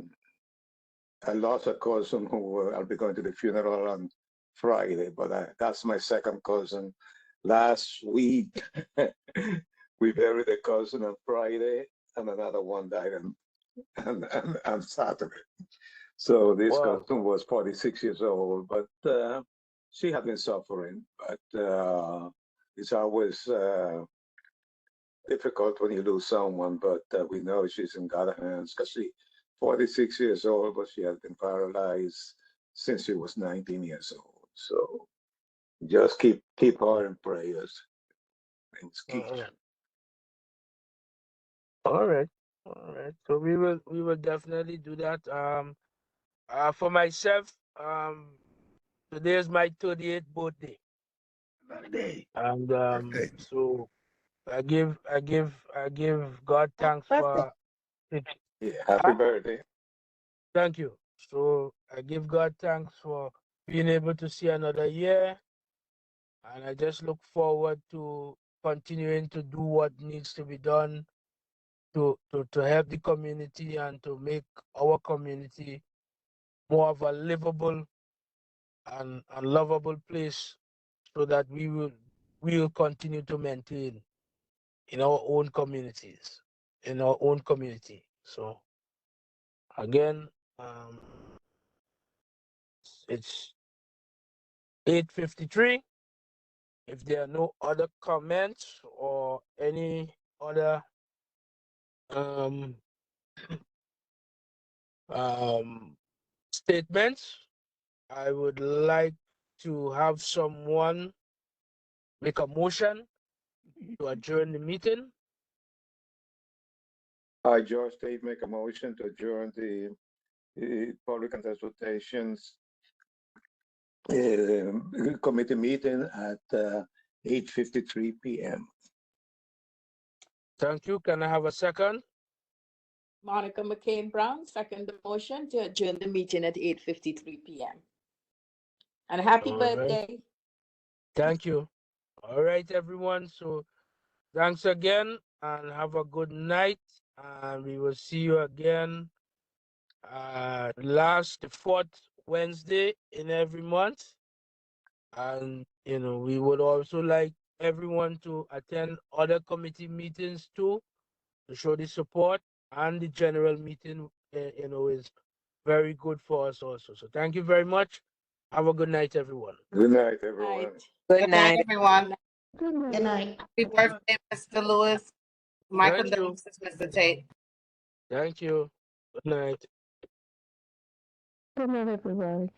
lost a cousin who I'll be going to the funeral on Friday, but that's my second cousin. Last week, we buried a cousin on Friday, and another one died on Saturday. So this wow, cousin was 46 years old, but she had been suffering. But it's always difficult when you lose someone, but we know she's in God's hands because she's 46 years old, but she has been paralyzed since she was 19 years old. So just keep her in prayers. It's key. all right, all right. So we will definitely do that. For myself, today is my 38th birthday, Birthday. and Birthday. so I give God thanks for it. Yeah, happy birthday. Thank you. So I give God thanks for being able to see another year, and I just look forward to continuing to do what needs to be done to help the community and to make our community more of a livable and lovable place, so that we will continue to maintain in our own communities, in our own community. So again, it's 8:53. If there are no other comments or any other um, statements, I would like to have someone make a motion to adjourn the meeting. I, George Tate, make a motion to adjourn the public and transportations committee meeting at 8:53 p.m. Thank you. Can I have a second? Monica McCain Brown, second the motion to adjourn the meeting at 8:53 p.m. And happy All right. birthday. Thank you. All right, everyone. So thanks again and have a good night. And we will see you again the fourth Wednesday in every month. And we would also like everyone to attend other committee meetings too, to show the support, and the general meeting is very good for us also. So thank you very much. Have a good night, everyone. Good night, everyone. Night. Good Good night, night. everyone. Good night. Happy birthday, Mr. Lewis. My Thank you. condolences, Mr. Tate. Thank you. Good night. Good night, everybody.